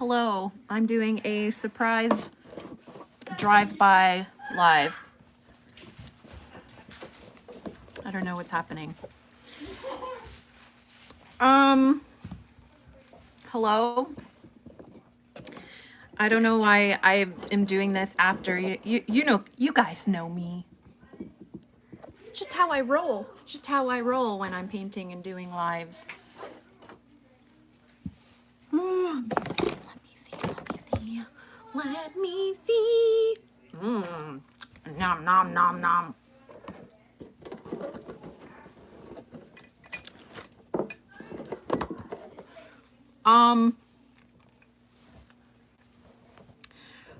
Hello, I'm doing a surprise drive-by live. I don't know what's happening. Hello. I don't know why I am doing this after you guys know me. It's just how I roll. It's just how I roll when I'm painting and doing lives. Let me see. Nom nom nom nom.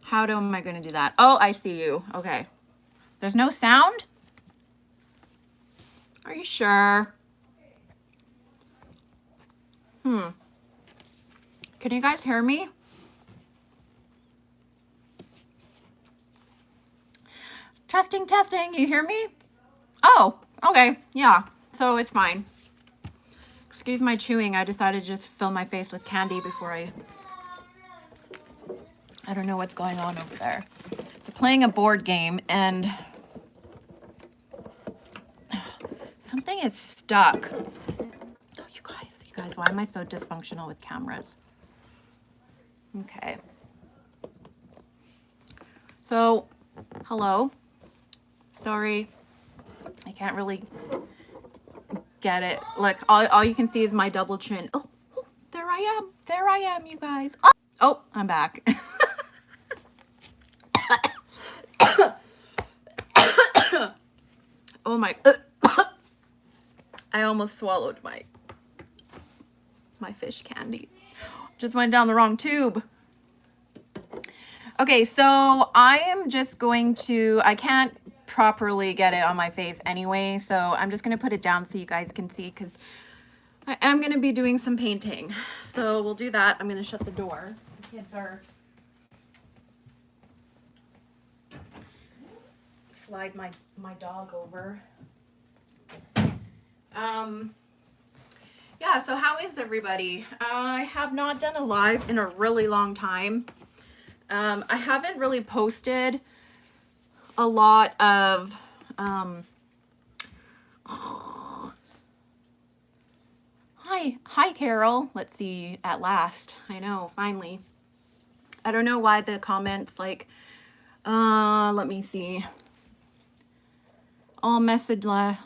How am I going to do that? Oh, I see you. Okay. There's no sound? Are you sure? Can you guys hear me? Testing, testing. You hear me? Oh, okay. Yeah. So it's fine. Excuse my chewing. I decided to just fill my face with candy before I don't know what's going on over there. They're playing a board game and something is stuck. Oh, you guys, why am I so dysfunctional with cameras? Okay. So, hello. Sorry. I can't really get it. Look, all you can see is my double chin. Oh, there I am. There I am, you guys. Oh, I'm back. Oh my. I almost swallowed my fish candy. Just went down the wrong tube. Okay, so I am just going to, I can't properly get it on my face anyway, so I'm just going to put it down so you guys can see, because I am going to be doing some painting. So we'll do that. I'm going to shut the door. The kids are... Slide my dog over. Yeah, so how is everybody? I have not done a live in a really long time. I haven't really posted a lot of hi Carol. Let's see, at last. I know, finally. I don't know why the comments like let me see. All messages.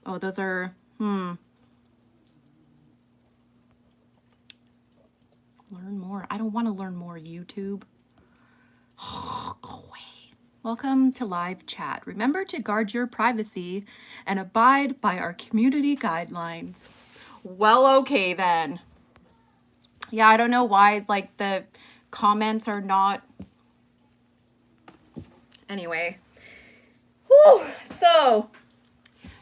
Oh, those are learn more. I don't want to learn more, YouTube. Go away. Welcome to live chat. Remember to guard your privacy and abide by our community guidelines. Well, okay then. Yeah, I don't know why like the comments are not. Anyway. Whew. So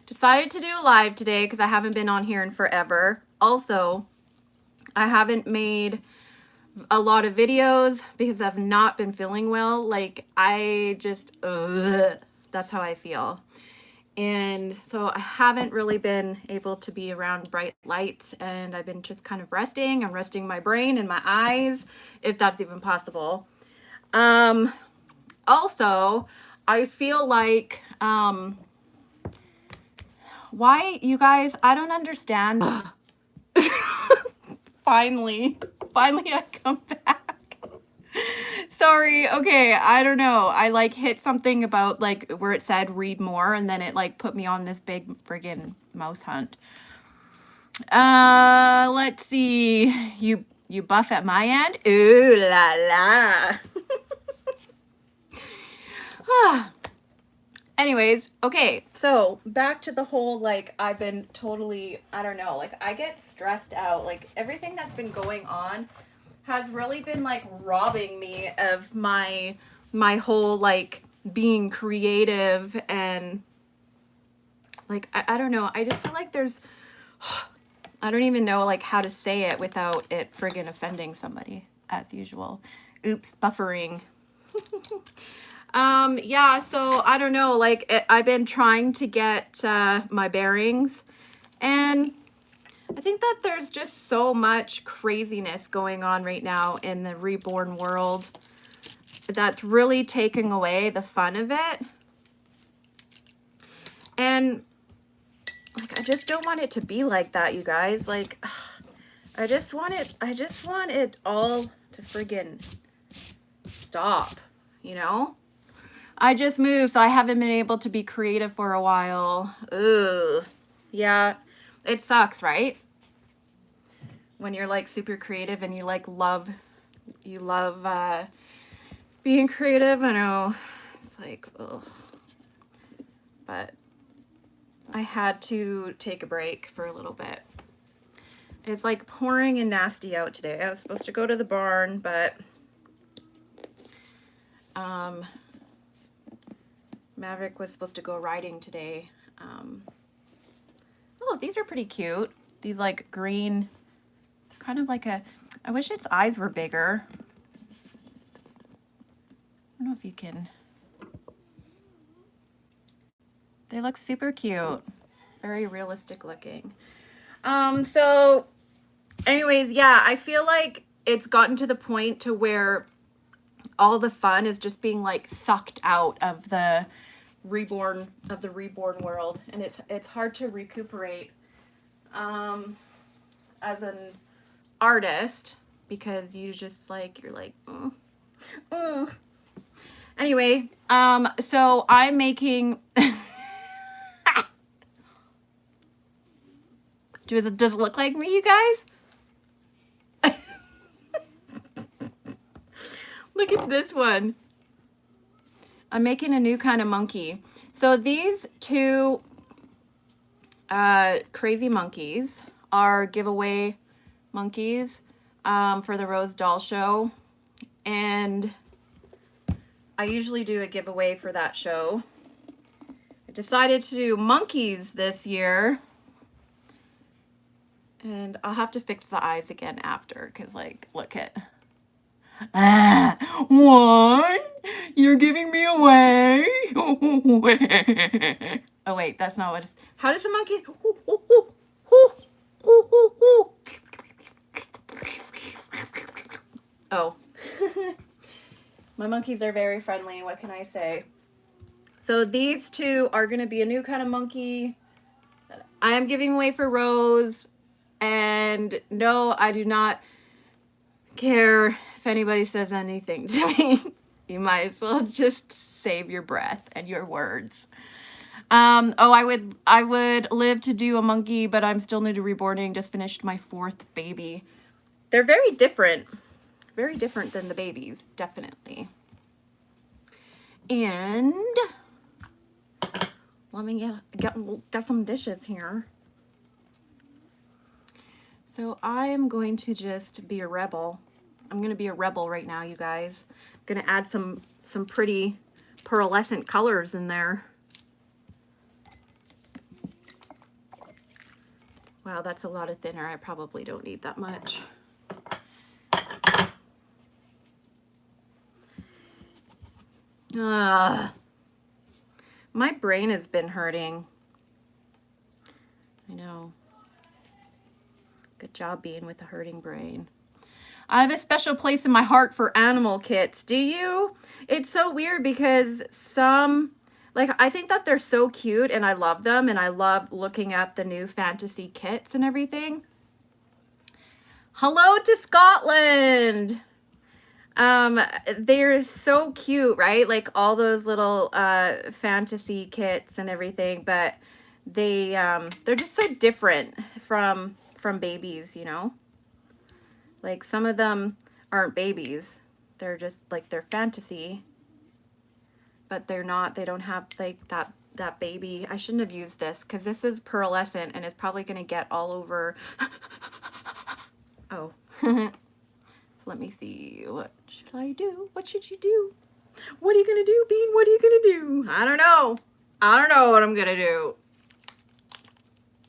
decided to do a live today because I haven't been on here in forever. Also, I haven't made a lot of videos because I've not been feeling well. Like I just, that's how I feel. And so I haven't really been able to be around bright lights, and I've been just kind of resting. I'm resting my brain and my eyes, if that's even possible. Also, I feel like, why, you guys, I don't understand. Finally I come back. Sorry. Okay, I don't know. I like hit something about like where it said read more, and then it like put me on this big friggin' mouse hunt. Let's see. You buff at my end? Ooh la la. Anyways, okay, so back to the whole, like, I've been totally, I don't know, like, I get stressed out. Like, everything that's been going on has really been, like, robbing me of my whole, like, being creative and, like, I don't know. I just feel like there's, I don't even know, like, how to say it without it friggin' offending somebody, as usual. Oops, buffering. Yeah, so I don't know, like I've been trying to get my bearings, and I think that there's just so much craziness going on right now in the reborn world that's really taking away the fun of it. And like, I just don't want it to be like that, you guys. Like, I just want it all to friggin' stop, you know? I just moved, so I haven't been able to be creative for a while. Ugh. Yeah, it sucks, right? When you're like super creative and you like love being creative. I know, it's like, ugh. But I had to take a break for a little bit. It's like pouring and nasty out today. I was supposed to go to the barn, but Maverick was supposed to go riding today. Oh, these are pretty cute. These like green, kind of like a, I wish its eyes were bigger. I don't know if you can. They look super cute. Very realistic looking. So anyways, yeah, I feel like it's gotten to the point to where all the fun is just being like sucked out of the reborn world, and it's hard to recuperate as an artist, because you just like, you're like, Anyway, so I'm making does it look like me, you guys? Look at this one. I'm making a new kind of monkey. So these two crazy monkeys are giveaway monkeys for the Rose Doll Show. And I usually do a giveaway for that show. I decided to do monkeys this year. And I'll have to fix the eyes again after, because like, look at... What? You're giving me away? Oh wait, that's not what it's... How does a monkey... Oh. My monkeys are very friendly, what can I say? So these two are going to be a new kind of monkey that I am giving away for Rose. And no, I do not care if anybody says anything to me. You might as well just save your breath and your words. Oh, I would live to do a monkey, but I'm still new to reborning. Just finished my 4th baby. They're very different than the babies, definitely. And let me get some dishes here. So I am going to just be a rebel. I'm going to be a rebel right now, you guys. I'm going to add some pretty pearlescent colors in there. Wow, that's a lot of thinner. I probably don't need that much. My brain has been hurting. I know. Good job being with a hurting brain. I have a special place in my heart for animal kits. Do you? It's so weird because some, like, I think that they're so cute and I love them, and I love looking at the new fantasy kits and everything. Hello to Scotland. They're so cute, right? Like all those little fantasy kits and everything, but they're just so different from babies, you know? Like some of them aren't babies. They're just like, they're fantasy, but they're not, they don't have like that baby. I shouldn't have used this because this is pearlescent and it's probably going to get all over. Oh. Let me see. What should I do? What should you do? What are you going to do, Bean? What are you going to do? I don't know. I don't know what I'm going to do.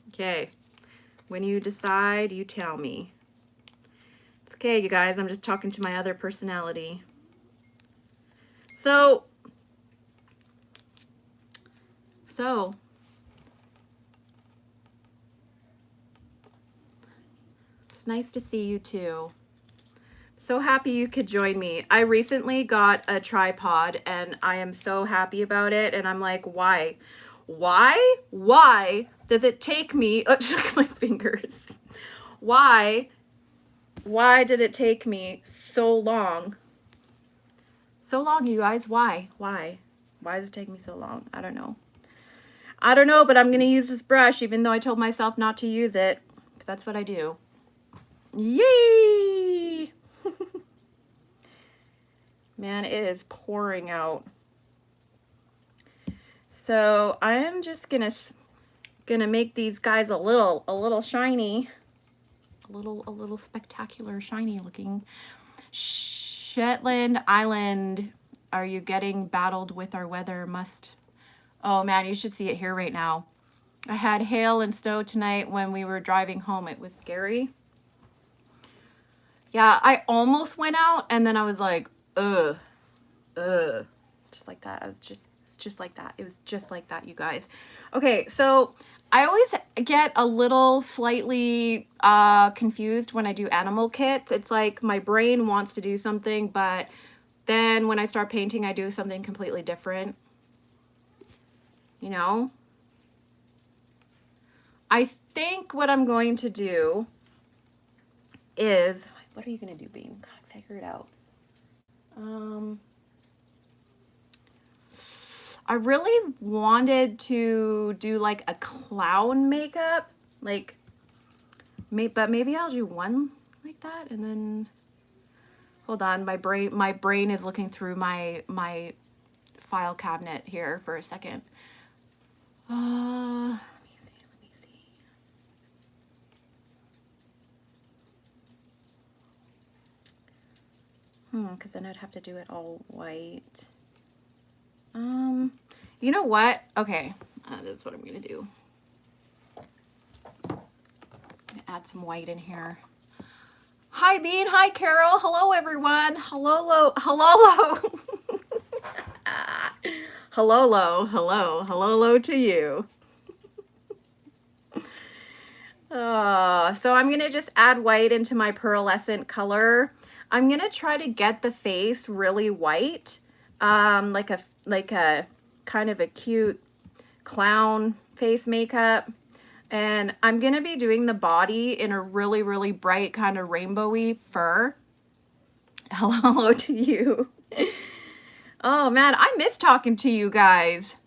Okay. When you decide, you tell me. It's okay, you guys. I'm just talking to my other personality. So It's nice to see you too. So happy you could join me. I recently got a tripod and I am so happy about it. And I'm like, why? Why does it take me, oh, check my fingers. Why did it take me so long? So long, you guys. Why does it take me so long? I don't know. But I'm going to use this brush even though I told myself not to use it because that's what I do. Yay! Man, it is pouring out. So I am just gonna make these guys a little shiny, a little spectacular shiny looking. Shetland Island, are you getting battled with our weather? Oh man, you should see it here right now. I had hail and snow tonight when we were driving home. It was scary. Yeah, I almost went out and then I was like, ugh. Just like that. It's just like that. It was just like that, you guys. Okay, so I always get a little slightly confused when I do animal kits. It's like my brain wants to do something, but then when I start painting, I do something completely different. You know? I think what I'm going to do is, what are you going to do, Bean? God, figure it out. I really wanted to do like a clown makeup, like, but maybe I'll do one like that and then, hold on, my brain is looking through my file cabinet here for a second. Let me see. Because then I'd have to do it all white. You know what? Okay, that's what I'm gonna do. I'm gonna add some white in here. Hi, Bean. Hi, Carol. Hello, everyone. Hello. Hello to you. So I'm gonna just add white into my pearlescent color. I'm gonna try to get the face really white, like a kind of a cute clown face makeup. And I'm gonna be doing the body in a really bright kind of rainbowy fur. Hello to you. Oh man, I miss talking to you guys.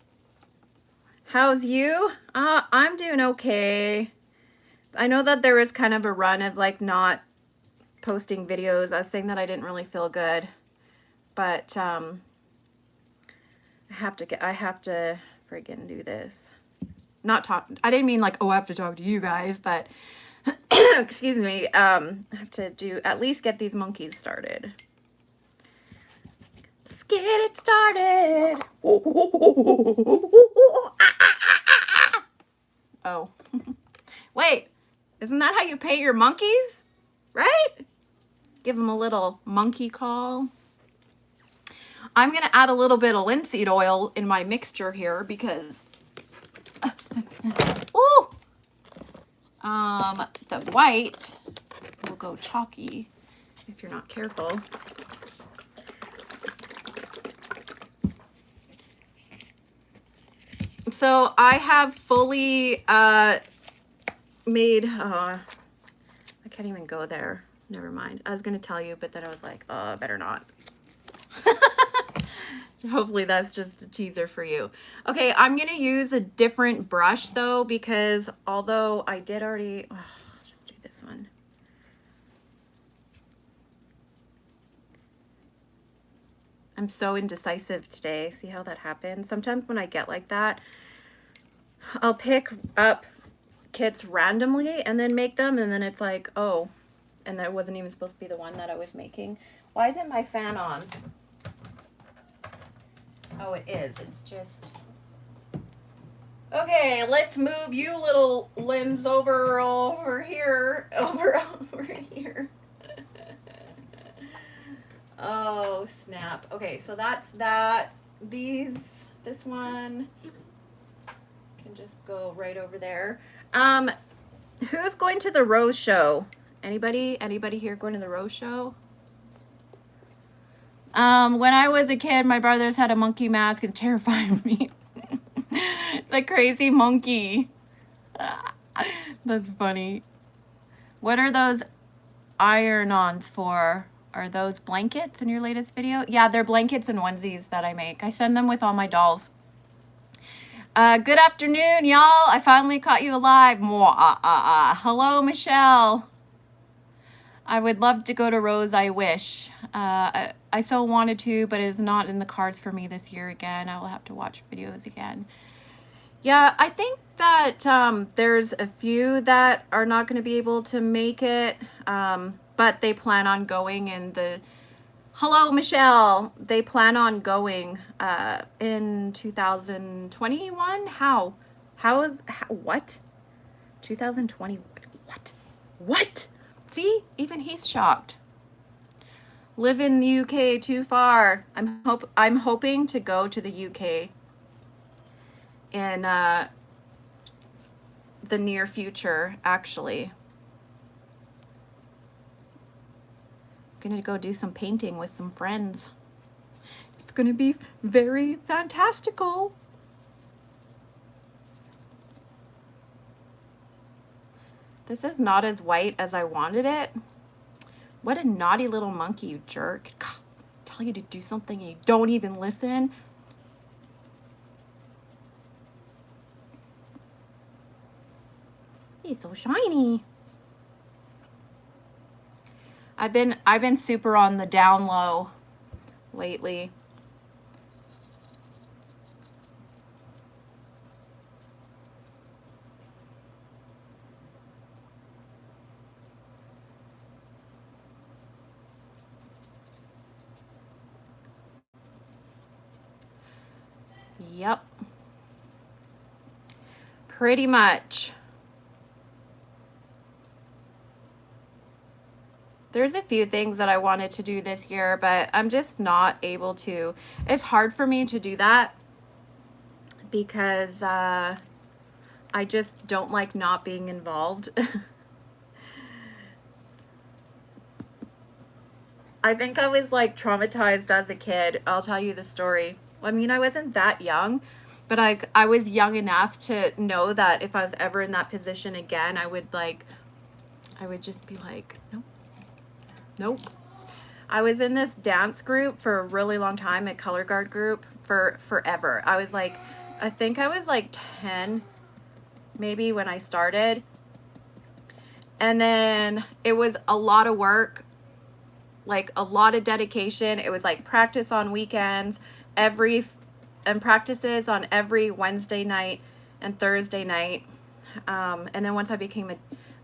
How's you? I'm doing okay. I know that there was kind of a run of like not posting videos. I was saying that I didn't really feel good, but I have to friggin' do this. Not talk. I didn't mean like, oh, I have to talk to you guys, but excuse me. I have to at least get these monkeys started. Let's get it started. Oh, wait. Isn't that how you paint your monkeys? Right? Give them a little monkey call. I'm going to add a little bit of linseed oil in my mixture here because the white will go chalky if you're not careful. So I have fully made, I can't even go there. Never mind. I was going to tell you, but then I was like, oh, better not. Hopefully that's just a teaser for you. Okay, I'm going to use a different brush though, because although I did already, let's just do this one. I'm so indecisive today. See how that happens? Sometimes when I get like that, I'll pick up kits randomly and then make them, and then it's like, oh, and that wasn't even supposed to be the one that I was making. Why isn't my fan on? Oh, it is. It's just... Okay, let's move you little limbs over here. Over here. Oh, snap. Okay, so that's that. This one can just go right over there. Who's going to the Rose show? Anybody here going to the Rose show? When I was a kid, my brothers had a monkey mask and terrified me. The crazy monkey. That's funny. What are those iron-ons for? Are those blankets in your latest video? Yeah, they're blankets and onesies that I make. I send them with all my dolls. Good afternoon, y'all. I finally caught you alive. Hello, Michelle. I would love to go to Rose, I wish. I so wanted to, but it is not in the cards for me this year again. I will have to watch videos again. Yeah, I think that there's a few that are not going to be able to make it, but they plan on going in the... Hello, Michelle. They plan on going in 2021. How? What? 2020? What? See? Even he's shocked. Live in the UK too far. I'm hoping to go to the UK in the near future, actually. I'm gonna go do some painting with some friends. It's gonna be very fantastical. This is not as white as I wanted it. What a naughty little monkey, you jerk. God, tell you to do something and you don't even listen. He's so shiny. I've been super on the down low lately. Yep. Pretty much. There's a few things that I wanted to do this year, but I'm just not able to. It's hard for me to do that because I just don't like not being involved. I think I was like traumatized as a kid. I'll tell you the story. I mean, I wasn't that young, but I was young enough to know that if I was ever in that position again, I would just be like, nope. Nope. I was in this dance group for a really long time, a color guard group for forever. I think I was like 10 maybe when I started. And then it was a lot of work, like a lot of dedication. It was like practice on weekends, and practices on every Wednesday night and Thursday night. And then once I became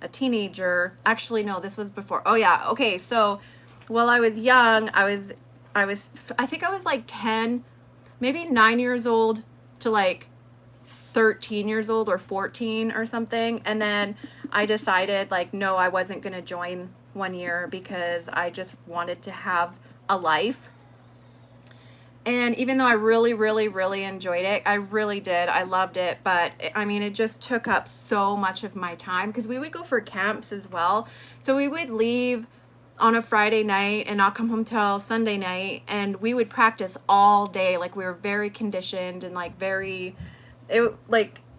a teenager, actually no, this was before. Oh yeah, okay. So while I was young, I think I was like 10, maybe 9 years old to like 13 years old or 14 or something. And then I decided like, no, I wasn't going to join one year because I just wanted to have a life. And even though I really, really, really enjoyed it, I really did. I loved it. But I mean, it just took up so much of my time because we would go for camps as well. So we would leave on a Friday night and not come home till Sunday night. And we would practice all day. Like we were very conditioned and like it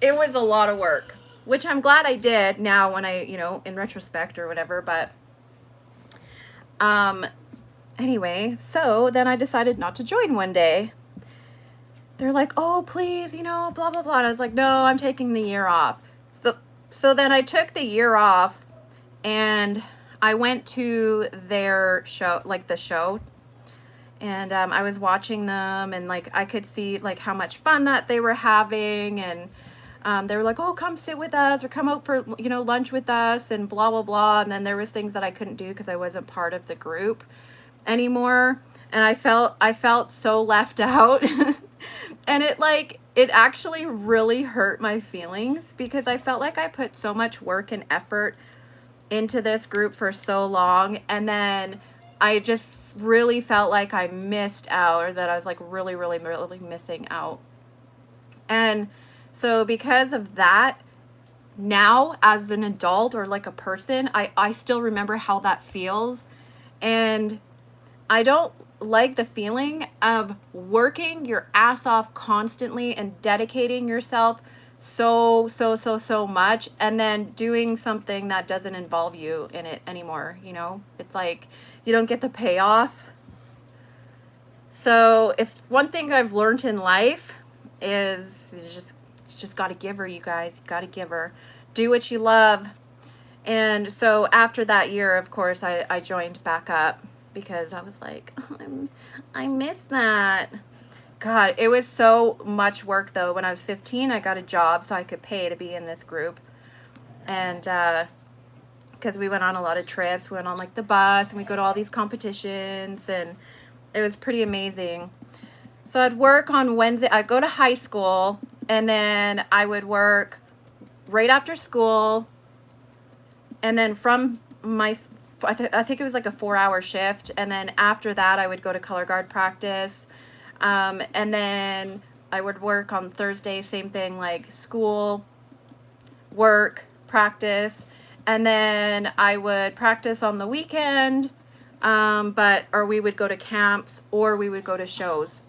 was a lot of work, which I'm glad I did now when I, in retrospect or whatever. But, anyway, so then I decided not to join one day. They're like, oh, please, blah, blah, blah. And I was like, no, I'm taking the year off. So then I took the year off and I went to their show, like the show. And I was watching them and like I could see like how much fun that they were having. And they were like, oh, come sit with us or come out for, lunch with us and blah, blah, blah. And then there was things that I couldn't do because I wasn't part of the group anymore, and I felt so left out. And it actually really hurt my feelings because I felt like I put so much work and effort into this group for so long, and then I just really felt like I missed out, or that I was like really, really, really missing out. And so because of that, now as an adult or like a person, I still remember how that feels. And I don't like the feeling of working your ass off constantly and dedicating yourself so much, and then doing something that doesn't involve you in it anymore. You know, it's like you don't get the payoff. So if one thing I've learned in life is you just got to give her, you guys. You got to give her. Do what you love. And so after that year, of course, I joined back up because I was like, I miss that. God, it was so much work though. When I was 15, I got a job so I could pay to be in this group. And because we went on a lot of trips, we went on like the bus and we go to all these competitions, and it was pretty amazing. So I'd work on Wednesday. I'd go to high school, and then I would work right after school. And then from my, I think it was like a 4-hour shift. And then after that, I would go to color guard practice. And then I would work on Thursday, same thing, like school, work, practice. And then I would practice on the weekend, or we would go to camps, or we would go to shows.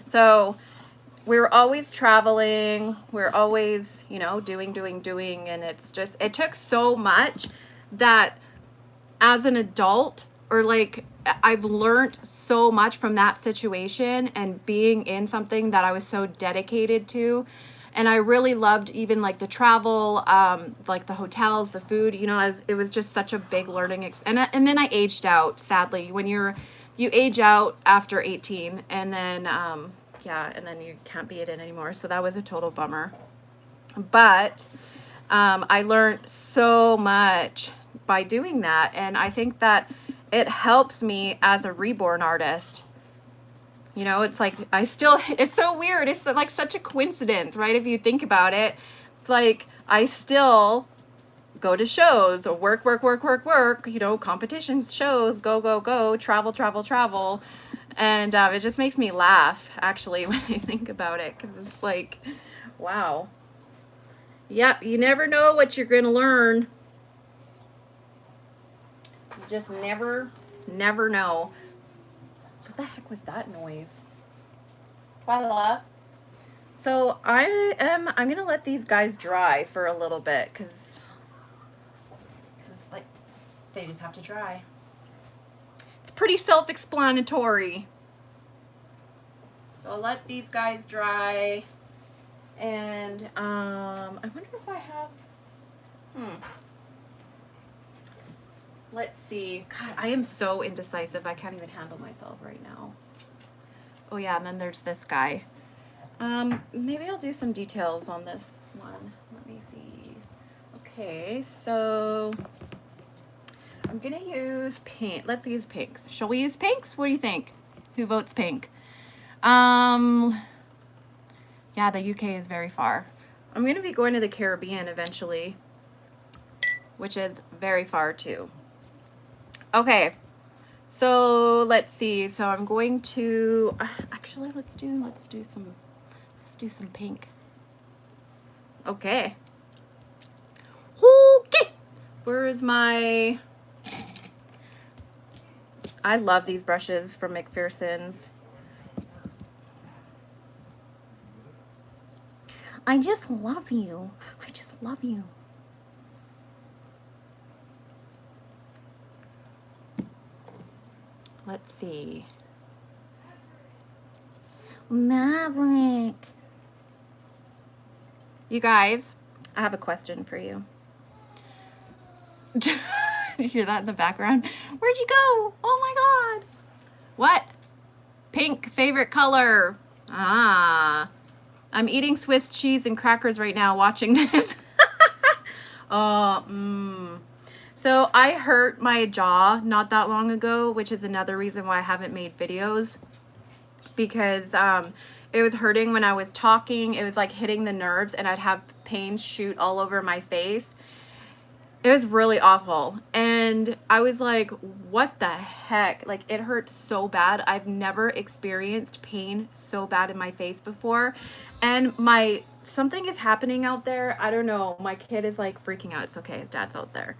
So we were always traveling. We were always, you know, doing. And it's just, it took so much that as an adult, or like, I've learned so much from that situation and being in something that I was so dedicated to. And I really loved even like the travel, like the hotels, the food, you know, it was just such a big learning. And then I aged out, sadly. When you age out after 18, and then, yeah, and then you can't be it in anymore. So that was a total bummer. But I learned so much by doing that. And I think that it helps me as a reborn artist. You know, it's like it's so weird. It's like such a coincidence, right? If you think about it, it's like I still go to shows or work, you know, competitions, shows, go, travel. And it just makes me laugh, actually, when I think about it, because it's like, wow. Yep, you never know what you're going to learn. You just never know. What the heck was that noise? Voila. So I'm going to let these guys dry for a little bit, because like they just have to dry. It's pretty self-explanatory. So I'll let these guys dry. And I wonder if I have let's see. God, I am so indecisive. I can't even handle myself right now. Oh yeah, and then there's this guy. Maybe I'll do some details on this one. Let me see. Okay, so I'm gonna use pink. Let's use pinks. Shall we use pinks? What do you think? Who votes pink? Yeah, the UK is very far. I'm gonna be going to the Caribbean eventually, which is very far too. Okay, so let's see. So I'm going to actually let's do some pink. Okay. Okay. Where is my? I love these brushes from McPherson's. I just love you. I just love you. Let's see. Maverick. You guys, I have a question for you. Did you hear that in the background? Where'd you go? Oh my God. What? Pink favorite color. Ah. I'm eating Swiss cheese and crackers right now watching this. So I hurt my jaw not that long ago, which is another reason why I haven't made videos, because it was hurting when I was talking. It was like hitting the nerves, and I'd have pain shoot all over my face. It was really awful. And I was like, what the heck? Like, it hurt so bad. I've never experienced pain so bad in my face before. And something is happening out there. I don't know. My kid is like freaking out. It's okay. His dad's out there.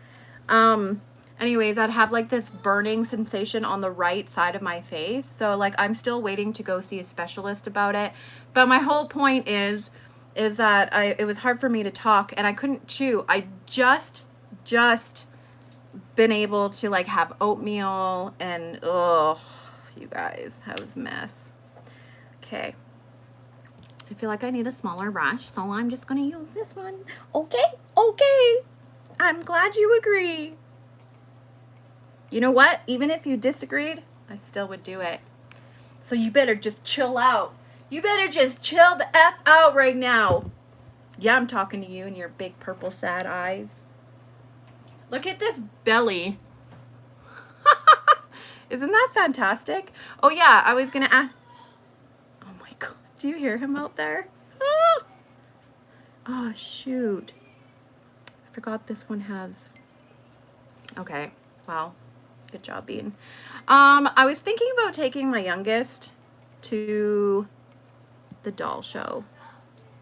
Anyways, I'd have like this burning sensation on the right side of my face. So like, I'm still waiting to go see a specialist about it. But my whole point is that it was hard for me to talk and I couldn't chew. I just been able to like have oatmeal and you guys, that was a mess. Okay, I feel like I need a smaller brush, so I'm just gonna use this one. Okay, I'm glad you agree. You know what, even if you disagreed, I still would do it. So you better just chill out. You better just chill the F out right now. Yeah, I'm talking to you and your big purple sad eyes. Look at this belly. Isn't that fantastic? Oh yeah, I was gonna ask. Oh my God, do you hear him out there? Oh shoot. I forgot this one has. Okay, wow. Good job, Bean. I was thinking about taking my youngest to the doll show.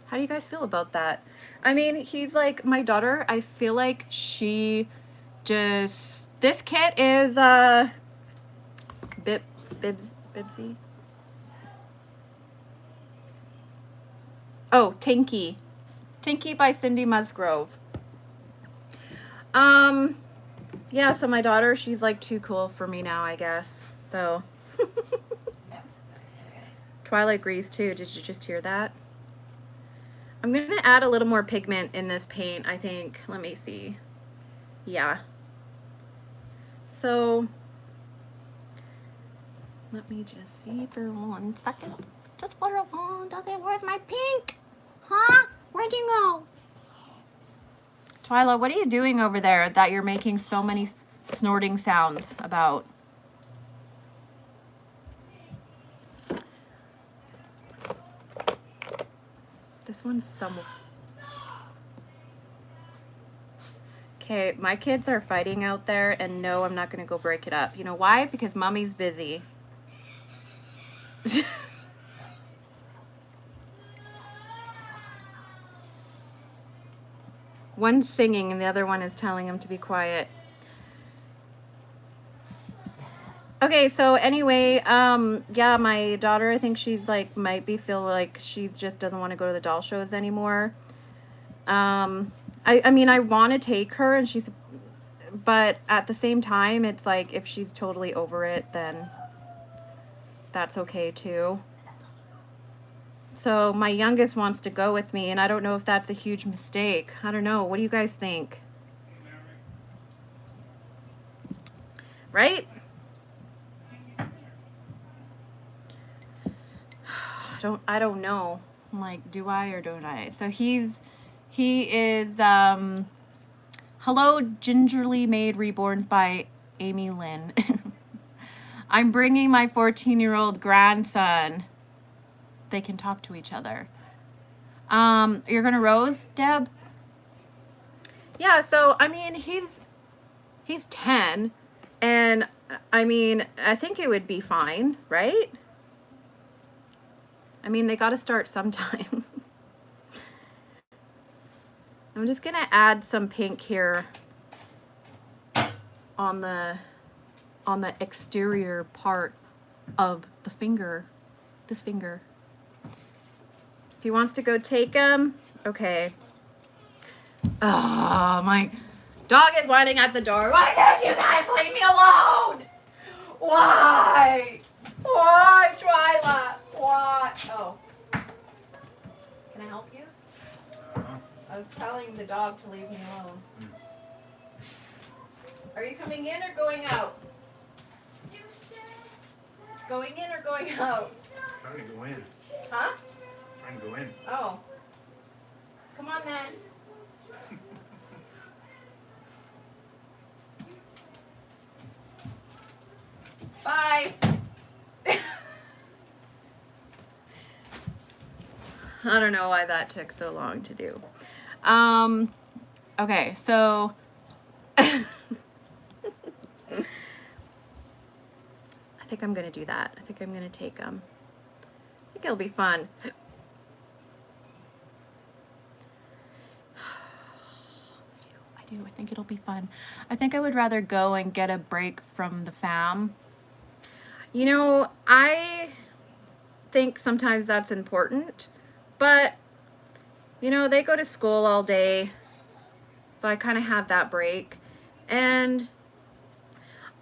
How do you guys feel about that? I mean, he's like my daughter. I feel like she just, this kit is Bibsy. Oh, Tinky by Cindy Musgrove. Yeah, so my daughter, she's like too cool for me now, I guess. So Twilight agrees too. Did you just hear that? I'm gonna add a little more pigment in this paint, I think. Let me see. Yeah. So let me just see for 1 second. Just for a moment. Okay, where's my pink? Huh? Where'd you go? Twyla, what are you doing over there that you're making so many snorting sounds about? This one's somewhere. Okay, my kids are fighting out there, and no, I'm not going to go break it up. You know why? Because mommy's busy. One's singing and the other one is telling him to be quiet. Okay, so anyway, yeah, my daughter, I think she's like, might be feel like she just doesn't want to go to the doll shows anymore. I mean, I want to take her and but at the same time, it's like, if she's totally over it, then that's okay too. So my youngest wants to go with me, and I don't know if that's a huge mistake. I don't know. What do you guys think? Right? I don't know. I'm like, do I or don't I? So he is Hello Gingerly Made Reborns by Amy Lynn. I'm bringing my 14-year-old grandson. They can talk to each other. You're gonna Rose, Deb? Yeah, so I mean he's 10, and I mean I think it would be fine, right? I mean they gotta start sometime. I'm just gonna add some pink here on the exterior part of the finger, this finger. If he wants to go take him, okay. Oh, my dog is whining at the door. Why can't you guys leave me alone? Why? Why, Twyla? Why? Oh. Can I help you? I was telling the dog to leave me alone. Are you coming in or going out? Going in or going out? Trying to go in. Huh? Trying to go in. Oh. Come on then. Bye. I don't know why that took so long to do. Okay, so think I'm going to do that. I think I'm going to take him. I think it'll be fun. I think it'll be fun. I think I would rather go and get a break from the fam. You know, I think sometimes that's important, but you know, they go to school all day, so I kind of have that break. And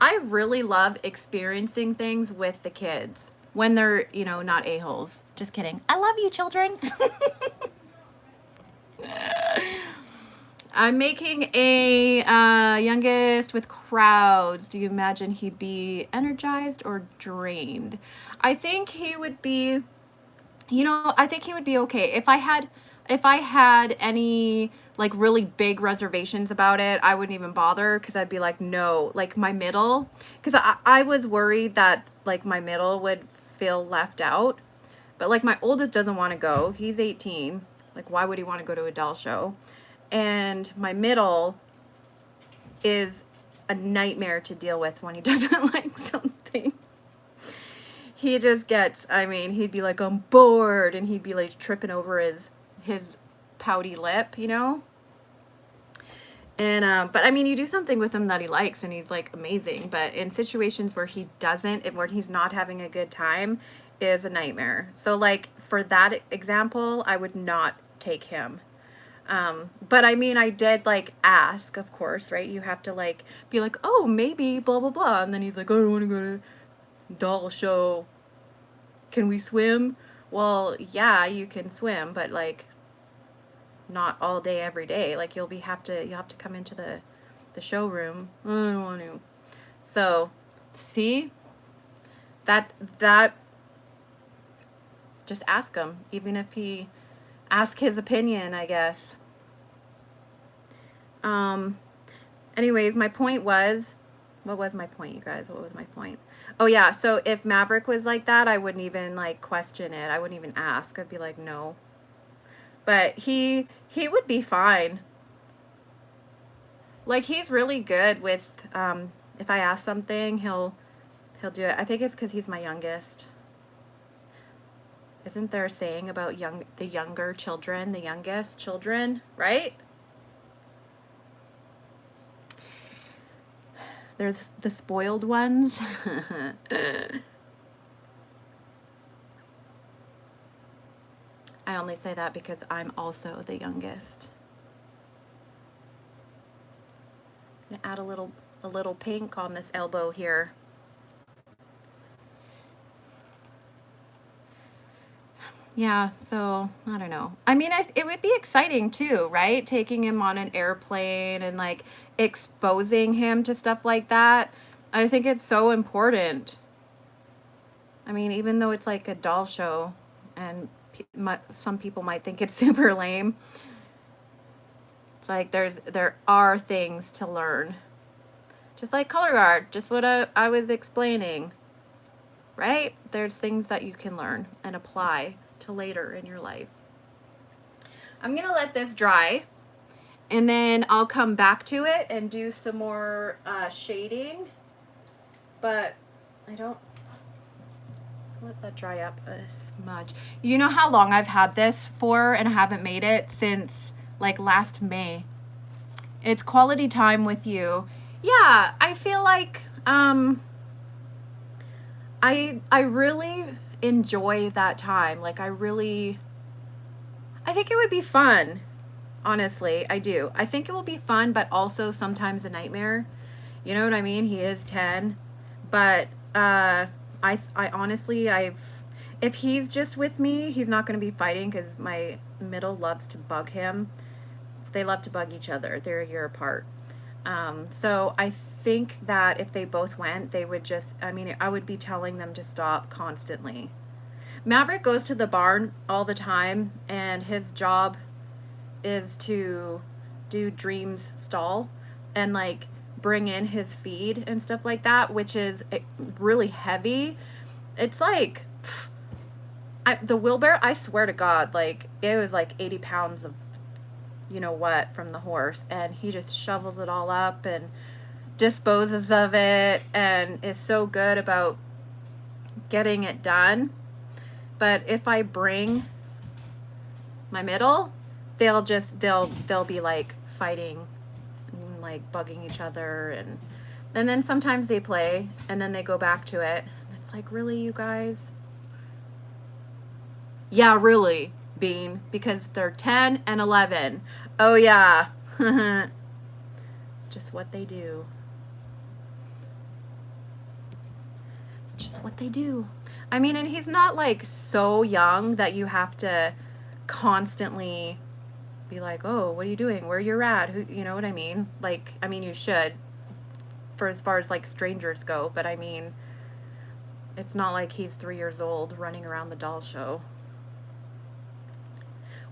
I really love experiencing things with the kids when they're, you know, not a-holes. Just kidding. I love you, children. I'm making a youngest with crowds. Do you imagine he'd be energized or drained? I think he would be, you know, I think he would be okay. If I had any like really big reservations about it, I wouldn't even bother, because I'd be like, no, like my middle, because I was worried that like my middle would feel left out. But like my oldest doesn't want to go. He's 18. Like, why would he want to go to a doll show? And my middle is a nightmare to deal with when he doesn't like something. He just gets, I mean, he'd be like, I'm bored, and he'd be like tripping over his pouty lip, you know? And, but I mean, you do something with him that he likes and he's like amazing, but in situations where he doesn't, and where he's not having a good time, is a nightmare. So like for that example, I would not take him. But I mean, I did like ask, of course, right? You have to like be like, oh, maybe blah, blah, blah. And then he's like, I don't want to go to doll show. Can we swim? Well, yeah, you can swim, but like not all day, every day. Like you'll have to come into the showroom. I don't want to. So see that just ask him, even if he ask his opinion, I guess. Anyways, my point was, what was my point, you guys? What was my point? Oh yeah, so if Maverick was like that, I wouldn't even like question it. I wouldn't even ask. I'd be like, no. But he would be fine. Like he's really good with if I ask something, he'll do it. I think it's because he's my youngest. Isn't there a saying about the younger children, the youngest children, right? They're the spoiled ones. I only say that because I'm also the youngest. I'm gonna add a little pink on this elbow here. Yeah, so I don't know. I mean, it would be exciting too, right? Taking him on an airplane and like exposing him to stuff like that. I think it's so important. I mean, even though it's like a doll show and some people might think it's super lame, it's like there are things to learn. Just like color guard, just what I was explaining, right? There's things that you can learn and apply to later in your life. I'm gonna let this dry, and then I'll come back to it and do some more shading, but I don't let that dry up a smudge. You know how long I've had this for, and I haven't made it since like last May. It's quality time with you. Yeah, I feel like I really enjoy that time. Like I think it would be fun. Honestly, I do. I think it will be fun, but also sometimes a nightmare. You know what I mean? He is 10, but I honestly, if he's just with me, he's not going to be fighting, because my middle loves to bug him. They love to bug each other. They're a year apart. So I think that if they both went, they would just, I mean, I would be telling them to stop constantly. Maverick goes to the barn all the time, and his job is to do Dream's stall and like bring in his feed and stuff like that, which is really heavy. It's like the wheelbarrow, I swear to God, like it was like 80 pounds of you know what from the horse, and he just shovels it all up and disposes of it, and is so good about getting it done. But if I bring my middle, they'll be like fighting, and like bugging each other, and then sometimes they play and then they go back to it. It's like, really, you guys? Yeah, really, Bean, because they're 10 and 11. Oh yeah. It's just what they do. It's just what they do. I mean, and he's not like so young that you have to constantly be like, oh, what are you doing? Where you're at? Who, you know what I mean? Like, I mean, you should, for as far as like strangers go, but I mean, it's not like he's 3 years old running around the doll show.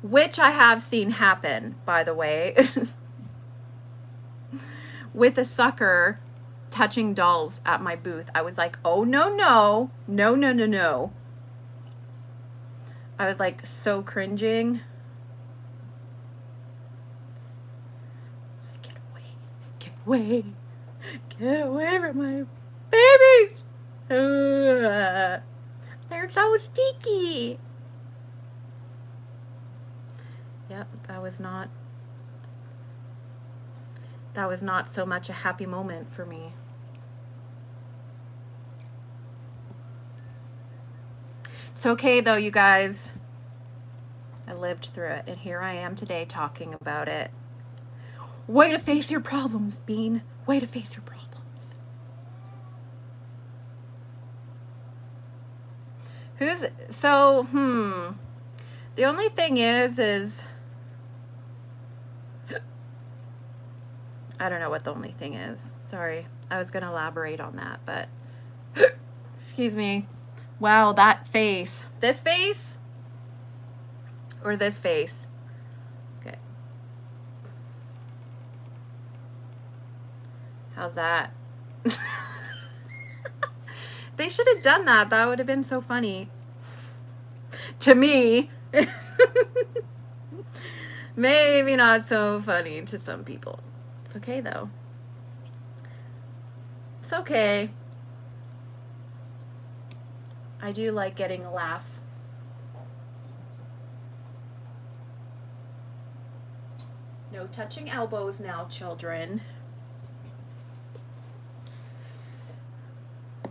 Which I have seen happen, by the way, with a sucker touching dolls at my booth. I was like, oh, no, no, no, no, no, no. I was like so cringing. Get away, get away, get away from my babies. They're so sticky. Yep, that was not so much a happy moment for me. It's okay though, you guys. I lived through it, and here I am today talking about it. Way to face your problems, Bean. Way to face your problems. The only thing is I don't know what the only thing is. Sorry. I was going to elaborate on that, but excuse me. Wow, that face. This face? Or this face? Okay. How's that? They should have done that. That would have been so funny. To me. Maybe not so funny to some people. It's okay though. It's okay. I do like getting a laugh. No touching elbows now, children.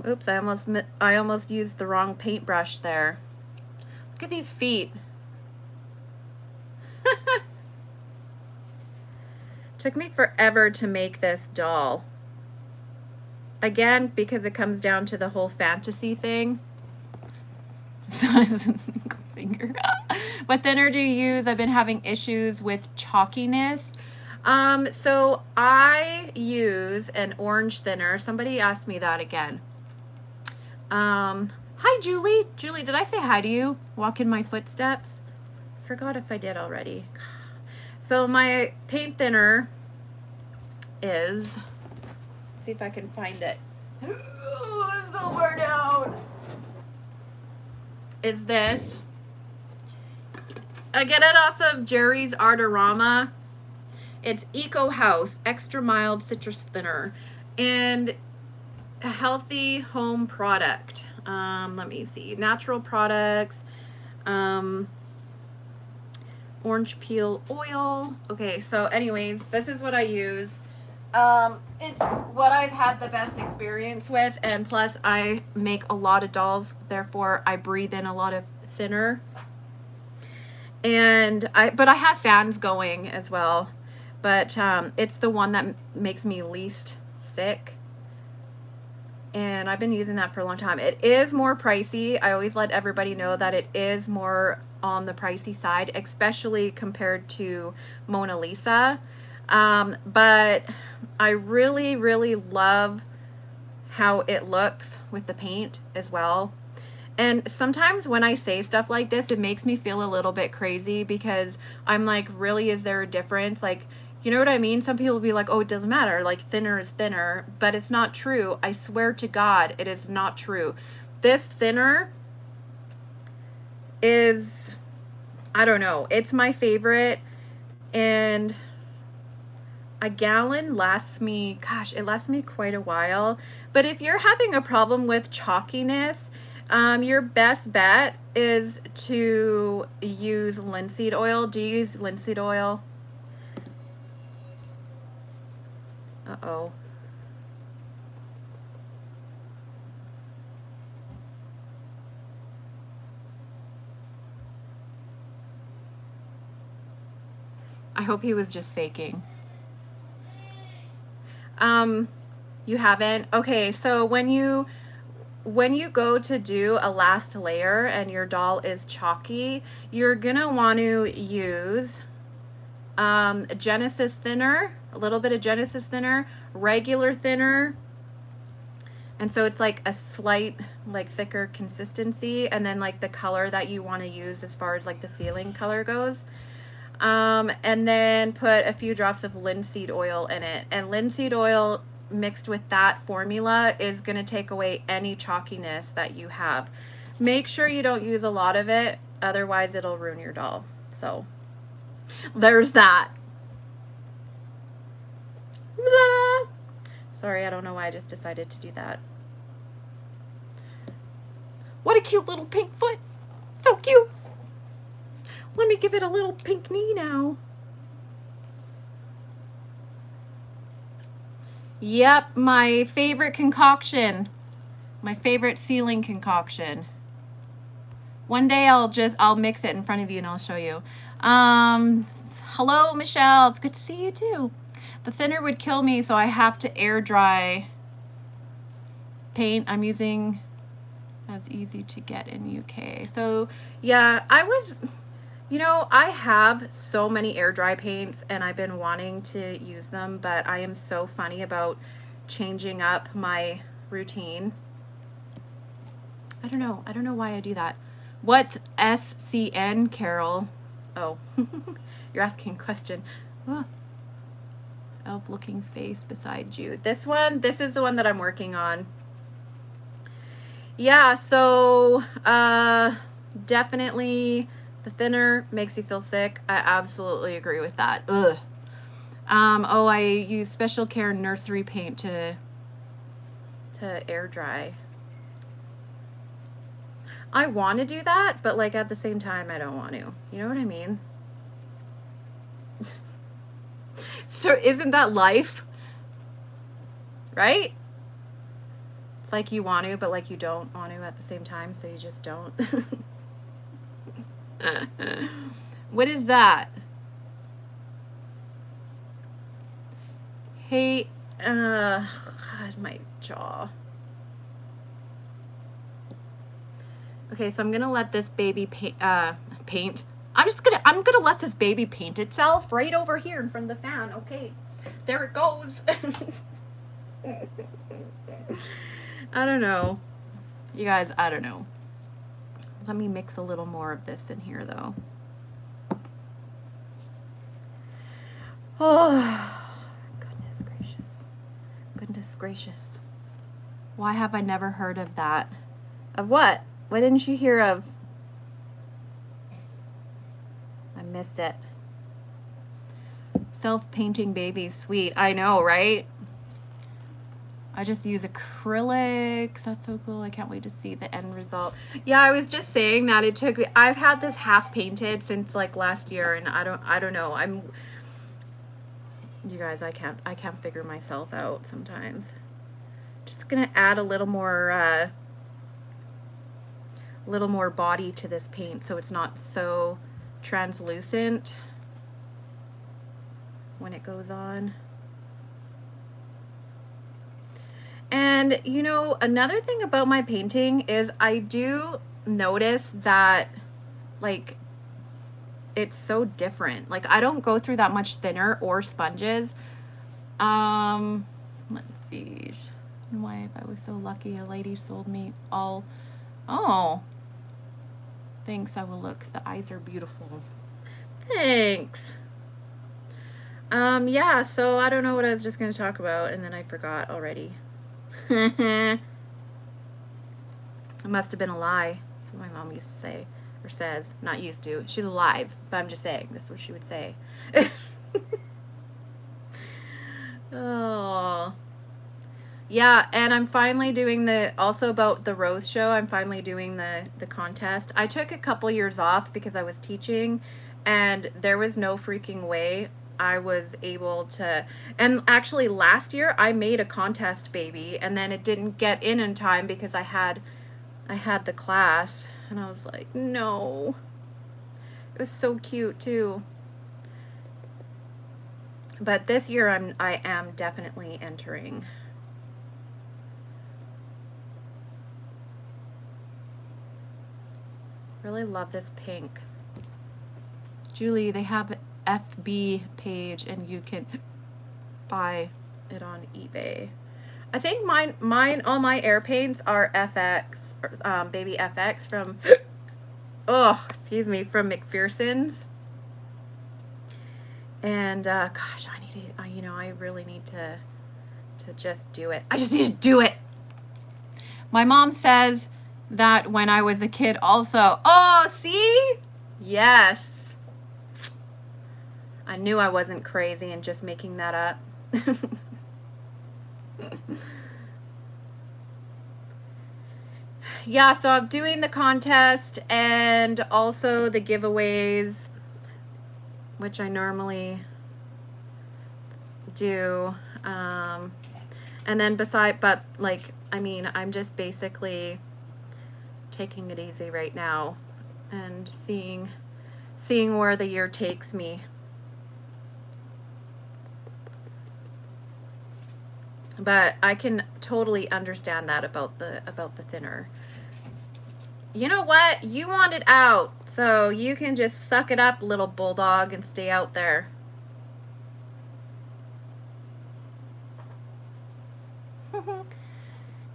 Oops, I almost used the wrong paintbrush there. Look at these feet. Took me forever to make this doll. Again, because it comes down to the whole fantasy thing. Finger. What thinner do you use? I've been having issues with chalkiness. So I use an orange thinner. Somebody asked me that again. Hi, Julie. Julie, did I say hi to you? Walk in my footsteps. Forgot if I did already. So my paint thinner is, let's see if I can find it. It's so far down. Is this. I get it off of Jerry's Artorama. It's Eco House Extra Mild Citrus Thinner. And a healthy home product. Let me see. Natural products. Orange peel oil. Okay, so anyways, this is what I use. It's what I've had the best experience with, and plus I make a lot of dolls, therefore I breathe in a lot of thinner. And but I have fans going as well, but it's the one that makes me least sick. And I've been using that for a long time. It is more pricey. I always let everybody know that it is more on the pricey side, especially compared to Mona Lisa. But I really, really love how it looks with the paint as well. And sometimes when I say stuff like this, it makes me feel a little bit crazy because I'm like, really, is there a difference? Like, you know what I mean? Some people will be like, oh, it doesn't matter. Like, thinner is thinner. But it's not true. I swear to God, it is not true. This thinner is, I don't know. It's my favorite. And a gallon lasts me, gosh, it lasts me quite a while. But if you're having a problem with chalkiness, Your best bet is to use linseed oil. Do you use linseed oil? Uh-oh. I hope he was just faking. You haven't? Okay, so when you go to do a last layer and your doll is chalky, you're gonna want to use Genesis thinner, a little bit of Genesis thinner, regular thinner, and so it's like a slight like thicker consistency, and then like the color that you want to use as far as like the ceiling color goes. And then put a few drops of linseed oil in it, and linseed oil mixed with that formula is going to take away any chalkiness that you have. Make sure you don't use a lot of it, otherwise it'll ruin your doll. So there's that. Sorry, I don't know why I just decided to do that. What a cute little pink foot. So cute. Let me give it a little pink knee now. Yep, my favorite concoction. My favorite ceiling concoction. One day I'll mix it in front of you and I'll show you. Hello, Michelle. It's good to see you too. The thinner would kill me, so I have to air dry paint. I'm using as easy to get in UK. So yeah, you know, I have so many air dry paints and I've been wanting to use them, but I am so funny about changing up my routine. I don't know why I do that. What's SCN, Carol? Oh, you're asking a question. Oh. Elf looking face beside you. This is the one that I'm working on. Yeah, so definitely the thinner makes you feel sick. I absolutely agree with that. Ugh. Oh, I use Special Care nursery paint to air dry. I want to do that, but like at the same time, I don't want to. You know what I mean? So isn't that life? Right? It's like you want to, but like you don't want to at the same time, so you just don't. What is that? Hey, God, my jaw. Okay, so I'm gonna let this baby paint. I'm gonna let this baby paint itself right over here in front of the fan. Okay, there it goes. I don't know. You guys, I don't know. Let me mix a little more of this in here though. Oh, goodness gracious. Goodness gracious. Why have I never heard of that? Of what? What didn't you hear of? I missed it. Self-painting babies, sweet. I know, right? I just use acrylics. That's so cool. I can't wait to see the end result. Yeah, I was just saying that it took. I've had this half painted since like last year, and I don't know. You guys, I can't figure myself out sometimes. Just gonna add a little more body to this paint so it's not so translucent when it goes on. And you know, another thing about my painting is I do notice that like it's so different. Like I don't go through that much thinner or sponges. Let's see. Why, if I was so lucky, a lady sold me all. Oh, thanks. I will look. The eyes are beautiful. Thanks. Yeah, so I don't know what I was just going to talk about, and then I forgot already. It must have been a lie. That's what my mom used to say, or says. Not used to. She's alive, but I'm just saying. That's what she would say. Oh. Yeah, and I'm finally doing also about the Rose Show, I'm finally doing the contest. I took a couple years off because I was teaching, and there was no freaking way I was able to. And actually, last year I made a contest baby, and then it didn't get in time because I had the class, and I was like, no. It was so cute too. But this year I am definitely entering. Really love this pink. Julie, they have an FB page and you can buy it on eBay. I think all my air paints are FX, baby FX from, oh, excuse me, from McPherson's. And gosh, I need to, you know, I really need to just do it. I just need to do it. My mom says that when I was a kid also. Oh, see? Yes. I knew I wasn't crazy and just making that up. Yeah, so I'm doing the contest and also the giveaways, which I normally do. And then but like, I mean, I'm just basically taking it easy right now and seeing where the year takes me. But I can totally understand that about the thinner. You know what? You want it out, so you can just suck it up, little bulldog, and stay out there.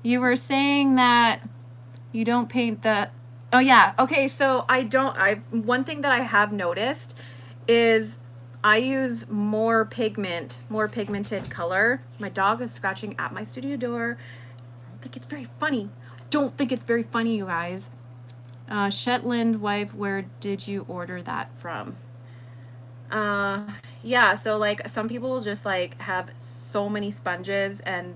You were saying that you don't paint the... Oh, yeah. Okay, so one thing that I have noticed is I use more pigmented color. My dog is scratching at my studio door. I don't think it's very funny. You guys. Shetland wife, where did you order that from? Yeah, so like some people just like have so many sponges and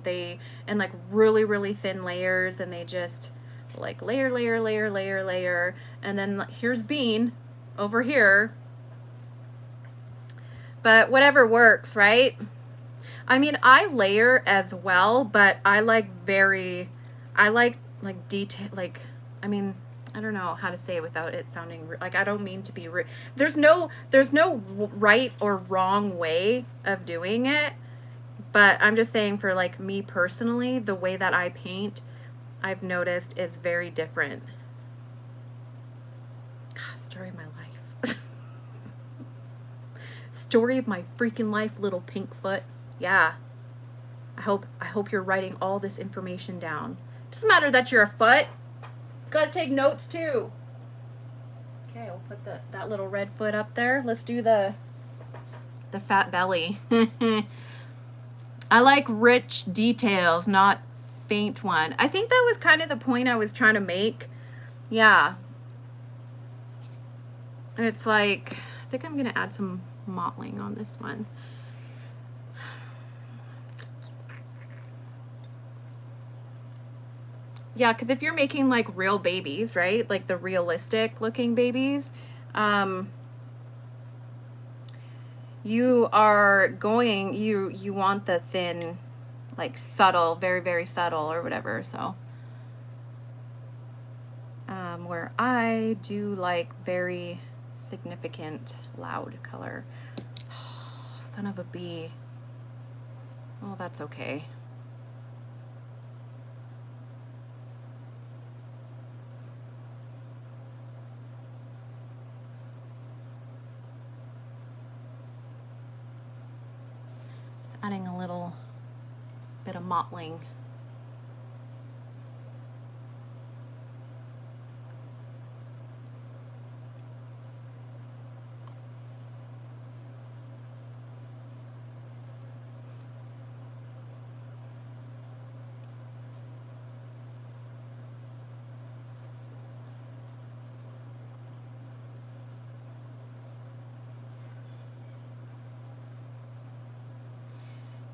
like really thin layers, and they just like layer, and then here's Bean over here. But whatever works, right? I mean, I layer as well, but I like detail, like, I mean, I don't know how to say it without it sounding like, I don't mean to be rude. There's no right or wrong way of doing it, but I'm just saying for like me personally, the way that I paint, I've noticed is very different. God, story of my life. Story of my freaking life, little pink foot. Yeah. I hope you're writing all this information down. Doesn't matter that you're a foot. Gotta take notes too. Okay, I'll put that little red foot up there. Let's do the fat belly. I like rich details, not faint one. I think that was kind of the point I was trying to make. Yeah. And it's like, I think I'm gonna add some mottling on this one. Yeah, because if you're making like real babies, right? Like the realistic looking babies, you want the thin, like subtle, very subtle or whatever. So, where I do like very significant, loud color. Son of a bee. Oh, that's okay. Adding a little bit of mottling.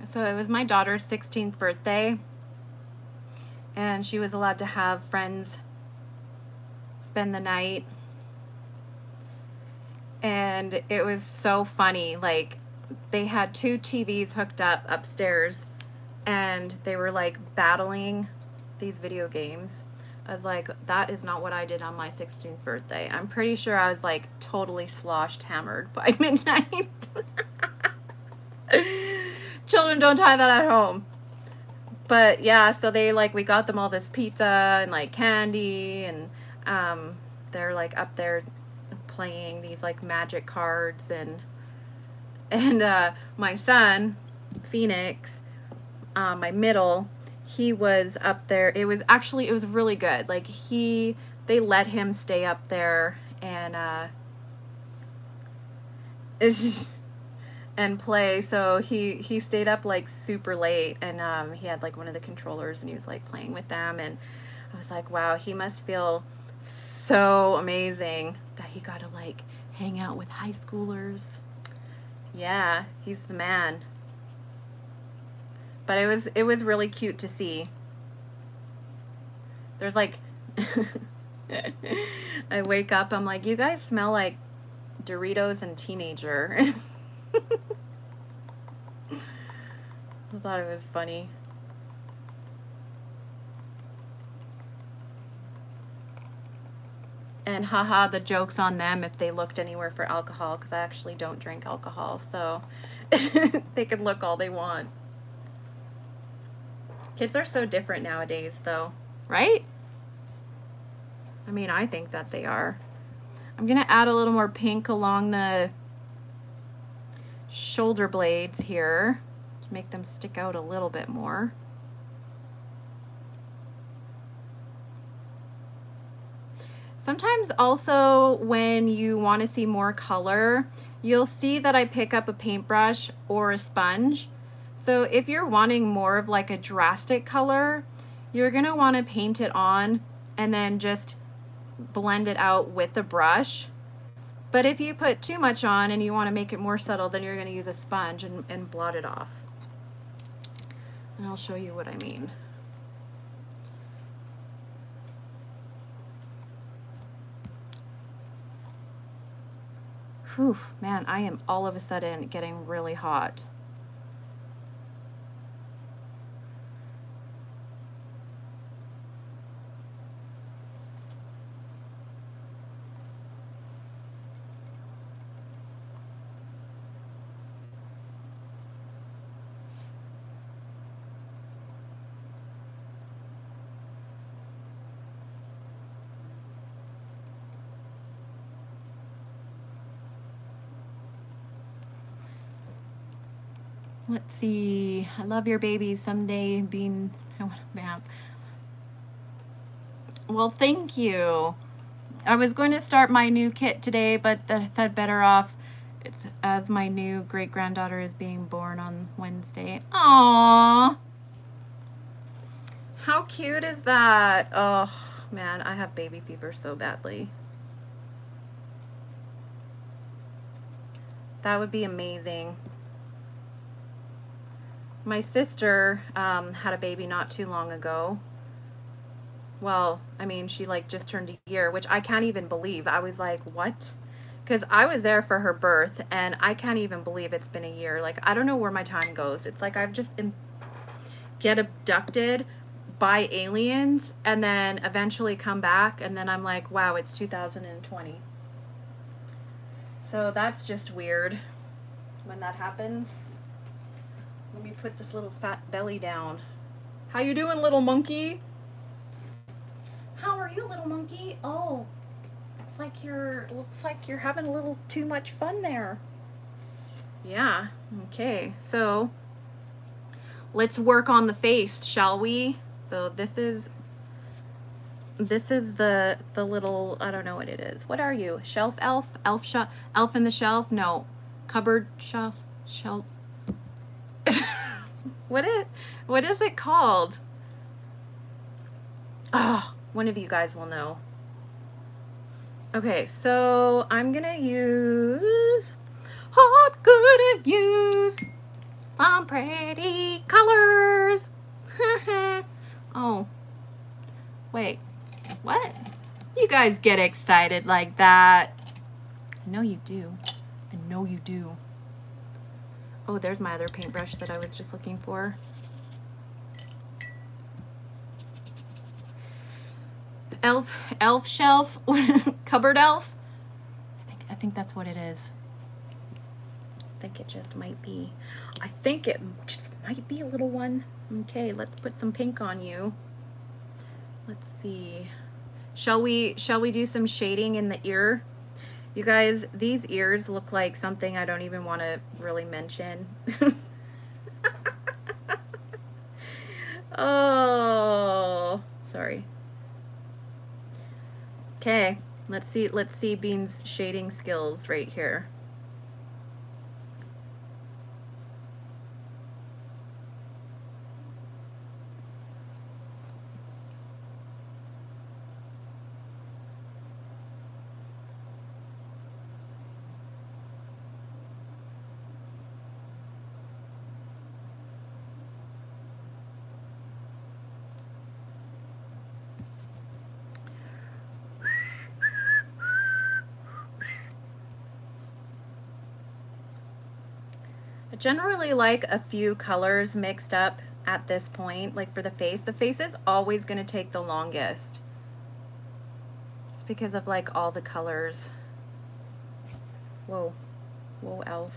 So it was my daughter's 16th birthday, and she was allowed to have friends spend the night. And it was so funny. Like, they had 2 TVs hooked up upstairs, and they were like battling these video games. I was like, that is not what I did on my 16th birthday. I'm pretty sure I was like totally sloshed hammered by midnight. Children, don't try that at home. But yeah, so they like, we got them all this pizza and like candy, and they're like up there playing these like magic cards, and my son Phoenix, my middle, he was up there. It was really good. Like, they let him stay up there and and play. So he stayed up like super late, and he had like one of the controllers, and he was like playing with them, and I was like, wow, he must feel so amazing that he got to like hang out with high schoolers. Yeah, he's the man. But it was really cute to see. There's like I wake up, I'm like, you guys smell like Doritos and teenager. I thought it was funny. And haha, the joke's on them if they looked anywhere for alcohol, because I actually don't drink alcohol, so they can look all they want. Kids are so different nowadays, though, right? I mean, I think that they are. I'm going to add a little more pink along the shoulder blades here to make them stick out a little bit more. Sometimes also when you want to see more color, you'll see that I pick up a paintbrush or a sponge. So if you're wanting more of like a drastic color, you're going to want to paint it on and then just blend it out with the brush. But if you put too much on and you want to make it more subtle, then you're going to use a sponge and blot it off. And I'll show you what I mean. Whew, man, I am all of a sudden getting really hot. Let's see. I love your baby. Someday being ma'am. Well, thank you. I was going to start my new kit today, but I thought better off. It's as my new great-granddaughter is being born on Wednesday. Aww. How cute is that? Oh, man, I have baby fever so badly. That would be amazing. My sister had a baby not too long ago. Well, I mean, she like just turned a year, which I can't even believe. I was like, what? Because I was there for her birth, and I can't even believe it's been a year. Like, I don't know where my time goes. It's like I've just get abducted by aliens and then eventually come back, and then I'm like, wow, it's 2020. So that's just weird when that happens. Let me put this little fat belly down. How you doing, little monkey? How are you, little monkey? Oh, looks like you're having a little too much fun there. Yeah. Okay. So let's work on the face, shall we? So this is the little, I don't know what it is. What are you? Shelf elf? Elf in the shelf? No. Cupboard shelf? Shelf. What is it called? Oh, one of you guys will know. Okay, so I'm gonna use Hot Good and Use Pretty Colors. Oh, Wait, what? You guys get excited like that. I know you do. I know you do. Oh, there's my other paintbrush that I was just looking for. Elf shelf, cupboard elf. I think that's what it is. I think it just might be. I think it just might be a little one. Okay, let's put some pink on you. Let's see. Shall we do some shading in the ear? You guys, these ears look like something I don't even want to really mention. Oh, sorry. Okay, let's see Bean's shading skills right here. I generally like a few colors mixed up at this point, like for the face. The face is always going to take the longest. Just because of like all the colors. Whoa. Whoa, elf.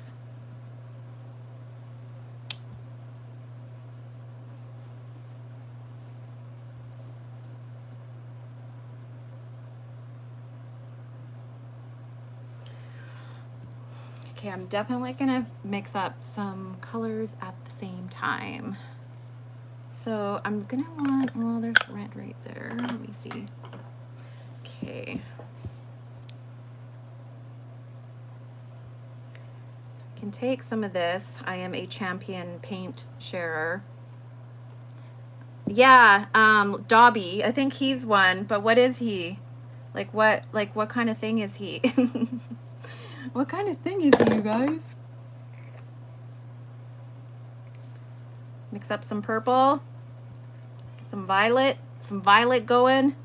Okay, I'm definitely gonna mix up some colors at the same time. So I'm gonna want, well, there's red right there. Let me see. Okay. I can take some of this. I am a champion paint sharer. Yeah, Dobby. I think he's one, but what is he? Like what kind of thing is he? What kind of thing is he, you guys? Mix up some purple, some violet going.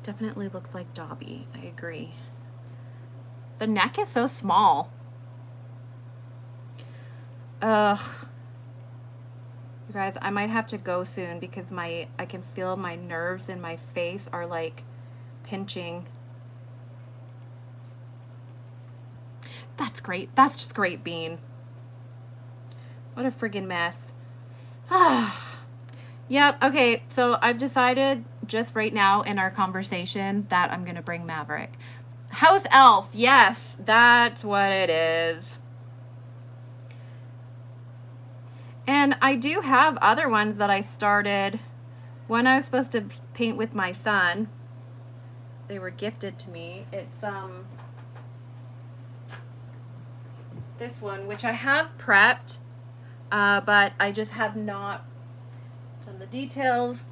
Definitely looks like Dobby. I agree. The neck is so small. Ugh. You guys, I might have to go soon because I can feel my nerves in my face are like pinching. That's great. That's just great, Bean. What a friggin' mess. Yep, okay, so I've decided just right now in our conversation that I'm gonna bring Maverick. House Elf, yes, that's what it is. And I do have other ones that I started when I was supposed to paint with my son. They were gifted to me. It's this one, which I have prepped, but I just have not done the details.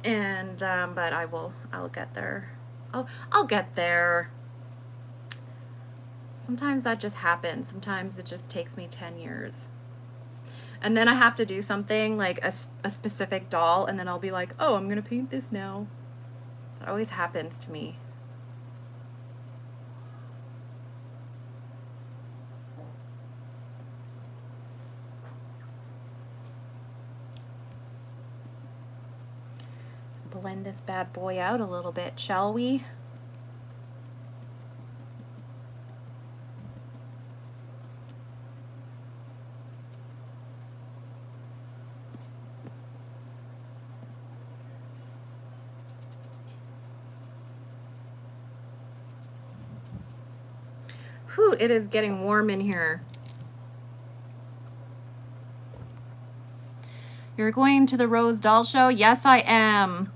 And but I'll get there. I'll get there. Sometimes that just happens. Sometimes it just takes me 10 years. And then I have to do something like a specific doll, and then I'll be like, oh, I'm gonna paint this now. That always happens to me. Blend this bad boy out a little bit, shall we? Whew, it is getting warm in here. You're going to the Rose Doll Show? Yes, I am.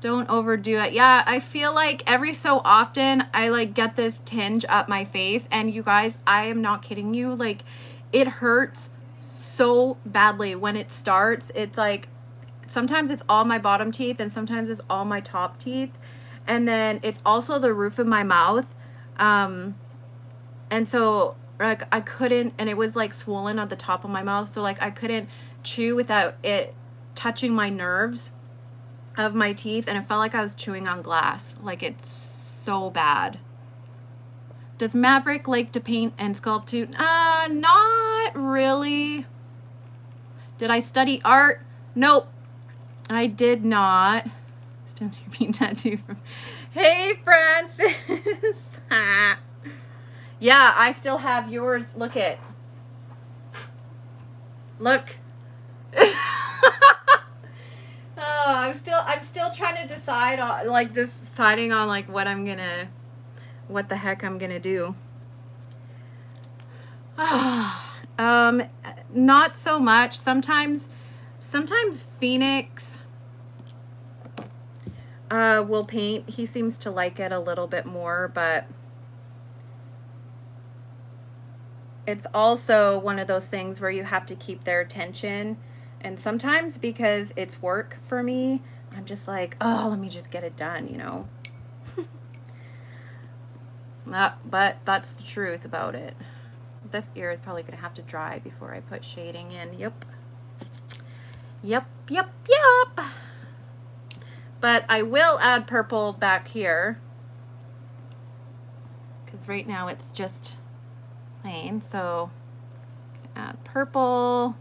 Don't overdo it. Yeah, I feel like every so often I like get this tinge up my face, and you guys, I am not kidding you. Like, it hurts so badly when it starts. It's like sometimes it's all my bottom teeth and sometimes it's all my top teeth. And then it's also the roof of my mouth. And so like I couldn't, and it was like swollen at the top of my mouth. So like I couldn't chew without it touching my nerves of my teeth, and it felt like I was chewing on glass. Like, it's so bad. Does Maverick like to paint and sculpt too? Not really. Did I study art? Nope, I did not. Still paint tattoo from. Hey, Francis. Yeah, I still have yours. Look it. Look. Oh, I'm still trying to decide on like deciding on like what the heck I'm gonna do. Not so much. Sometimes Phoenix will paint. He seems to like it a little bit more, but it's also one of those things where you have to keep their attention. And sometimes because it's work for me, I'm just like, oh, let me just get it done, you know. But that's the truth about it. This ear is probably going to have to dry before I put shading in. Yep. But I will add purple back here, because right now it's just plain. So add purple.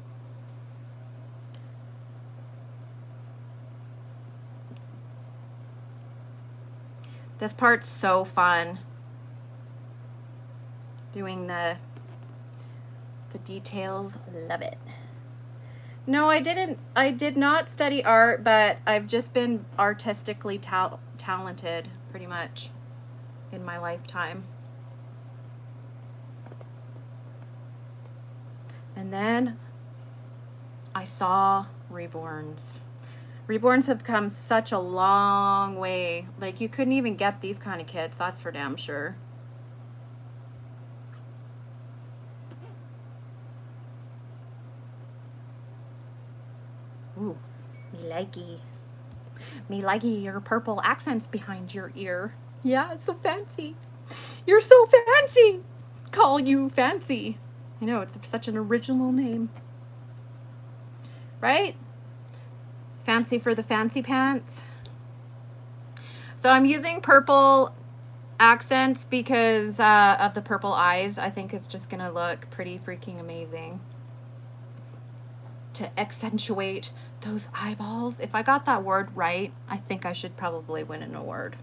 This part's so fun, doing the details. Love it. No, I did not study art, but I've just been artistically talented pretty much in my lifetime. And then I saw reborns. Reborns have come such a long way. Like, you couldn't even get these kind of kids, that's for damn sure. Ooh, me likey your purple accents behind your ear. Yeah, it's so fancy. You're so fancy. Call you fancy. I know, it's such an original name. Right? Fancy for the fancy pants. So I'm using purple accents because of the purple eyes. I think it's just gonna look pretty freaking amazing to accentuate those eyeballs. If I got that word right, I think I should probably win an award.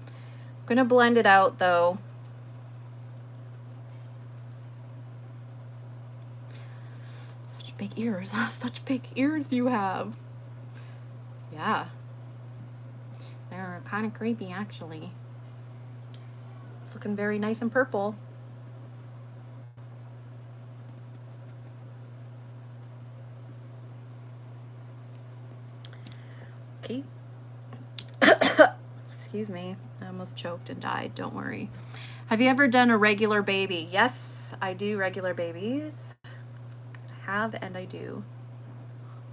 I'm gonna blend it out though. Such big ears. Such big ears you have. Yeah. They're kind of creepy, actually. It's looking very nice and purple. Okay. Excuse me. I almost choked and died. Don't worry. Have you ever done a regular baby? Yes, I do regular babies. I have and I do.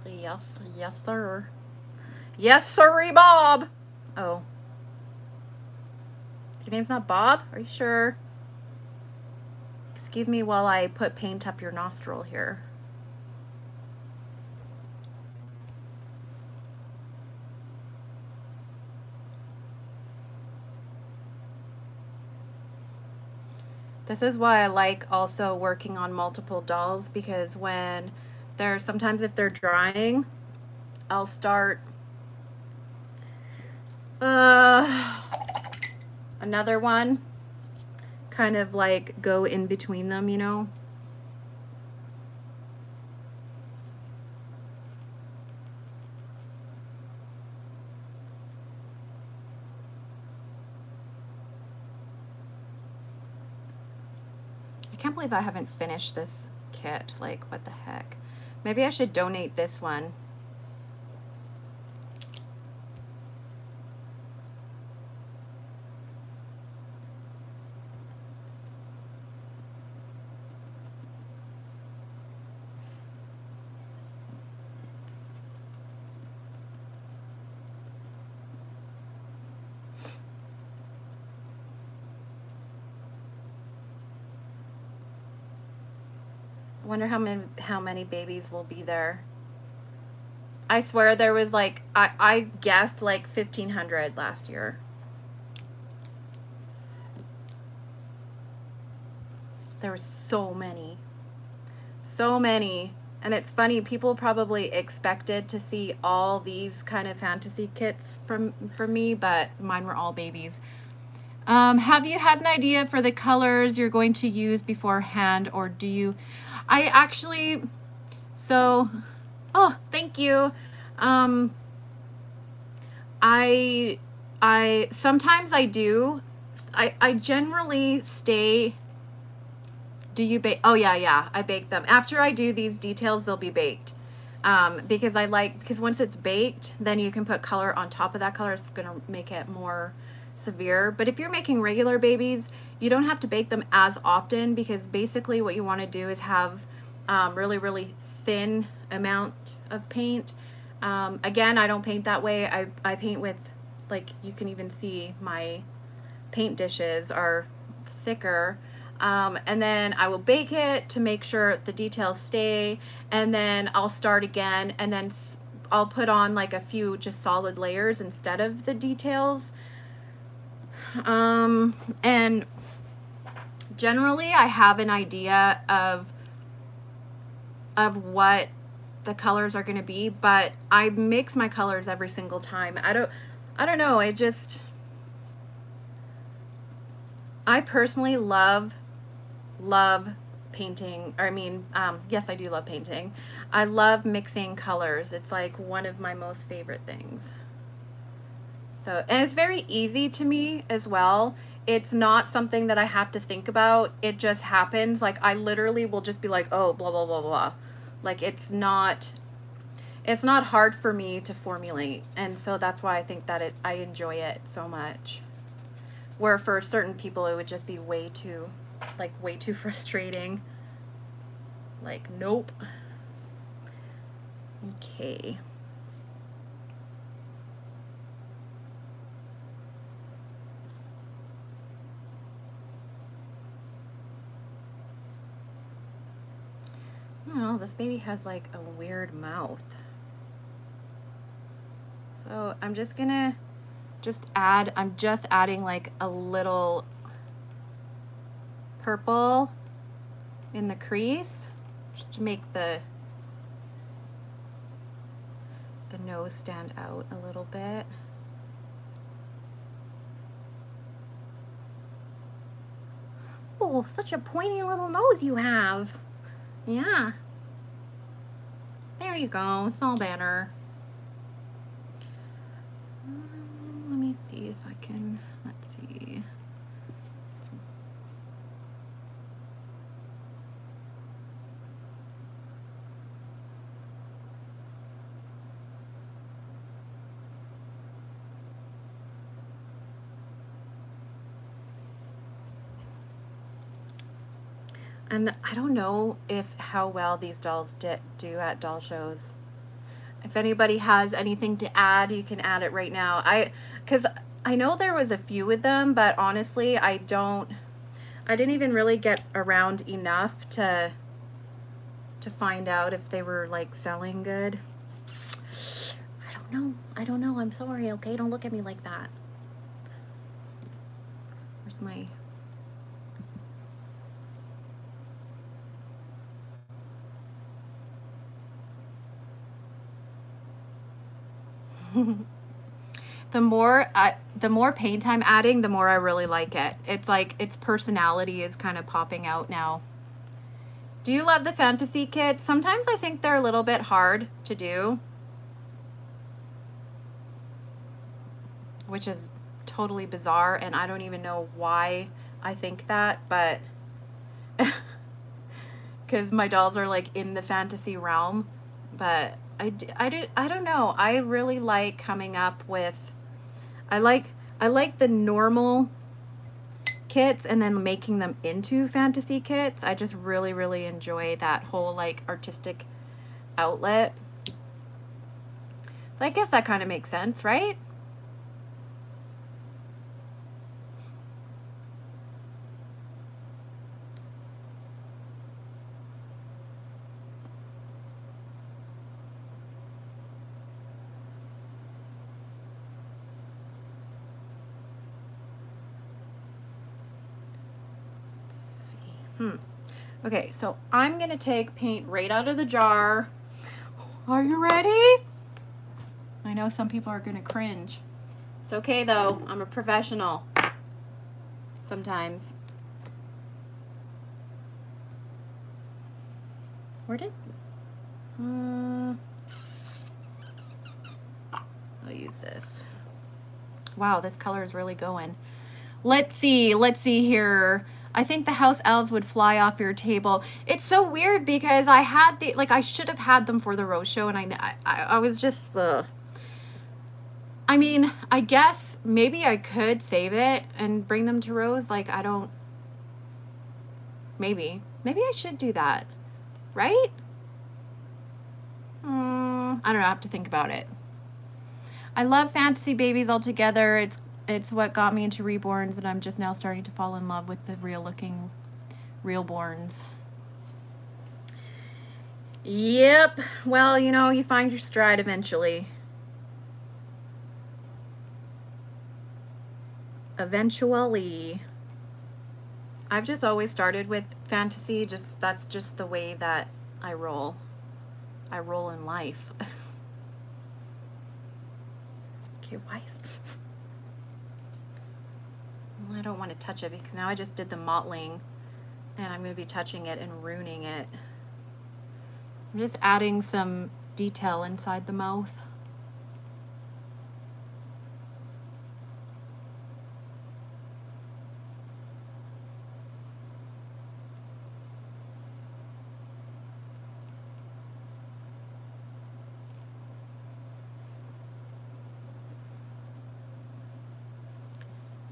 Yes, sir. Yes, sirree, Bob. Oh. Your name's not Bob? Are you sure? Excuse me while I put paint up your nostril here. This is why I like also working on multiple dolls, because when they're, sometimes if they're drying, I'll start another one, kind of like go in between them, you know. I can't believe I haven't finished this kit. Like, what the heck? Maybe I should donate this one. wonder how many babies will be there. I swear there was like, I guessed like 1,500 last year. There were so many. So many. And it's funny, people probably expected to see all these kind of fantasy kits from me, but mine were all babies. Have you had an idea for the colors you're going to use beforehand, or do you? I actually, so, oh, thank you. I sometimes I do. I generally stay. Do you bake? Oh yeah, I bake them. After I do these details, they'll be baked. Because because once it's baked, then you can put color on top of that color. It's gonna make it more severe. But if you're making regular babies, you don't have to bake them as often, because basically what you want to do is have really, really thin amount of paint. Again, I don't paint that way. I paint with, like, you can even see my paint dishes are thicker. And then I will bake it to make sure the details stay, and then I'll start again, and then I'll put on like a few just solid layers instead of the details. And generally I have an idea of what the colors are going to be, but I mix my colors every single time. I don't know. I personally love painting, or I mean, yes, I do love painting. I love mixing colors. It's like one of my most favorite things. So, and it's very easy to me as well. It's not something that I have to think about. It just happens. Like, I literally will just be like, oh, blah, blah, blah, blah. Like, it's not hard for me to formulate. And so that's why I think that I enjoy it so much. Where for certain people, it would just be way too frustrating. Like, nope. Okay. Oh, this baby has like a weird mouth. So I'm just gonna I'm just adding like a little purple in the crease, just to make the nose stand out a little bit. Oh, such a pointy little nose you have. Yeah. There you go, Saul Banner. Let me see if I can, let's see. And I don't know how well these dolls do at doll shows. If anybody has anything to add, you can add it right now. Because I know there was a few with them, but honestly, I didn't even really get around enough to find out if they were like selling good. I don't know. I'm sorry, okay? Don't look at me like that. Where's my... The more paint I'm adding, the more I really like it. It's like its personality is kind of popping out now. Do you love the fantasy kits? Sometimes I think they're a little bit hard to do, which is totally bizarre, and I don't even know why I think that, but because my dolls are like in the fantasy realm. But I don't know. I really like coming up with, I like the normal kits and then making them into fantasy kits. I just really, really enjoy that whole like artistic outlet. So I guess that kind of makes sense, right? Okay, so I'm gonna take paint right out of the jar. Are you ready? I know some people are gonna cringe. It's okay though, I'm a professional. Sometimes. Where did... I'll use this. Wow, this color is really going. Let's see here. I think the house elves would fly off your table. It's so weird because I had the, like, I should have had them for the rose show, and I was just, I mean, I guess maybe I could save it and bring them to Rose. Like, I don't, maybe I should do that, right? I don't know, I have to think about it. I love fantasy babies altogether. It's what got me into reborns, and I'm just now starting to fall in love with the real looking reborns. Yep. Well, you know, you find your stride eventually. Eventually. I've just always started with fantasy. That's just the way that I roll. I roll in life. Okay, why is... I don't want to touch it because now I just did the mottling and I'm going to be touching it and ruining it. I'm just adding some detail inside the mouth.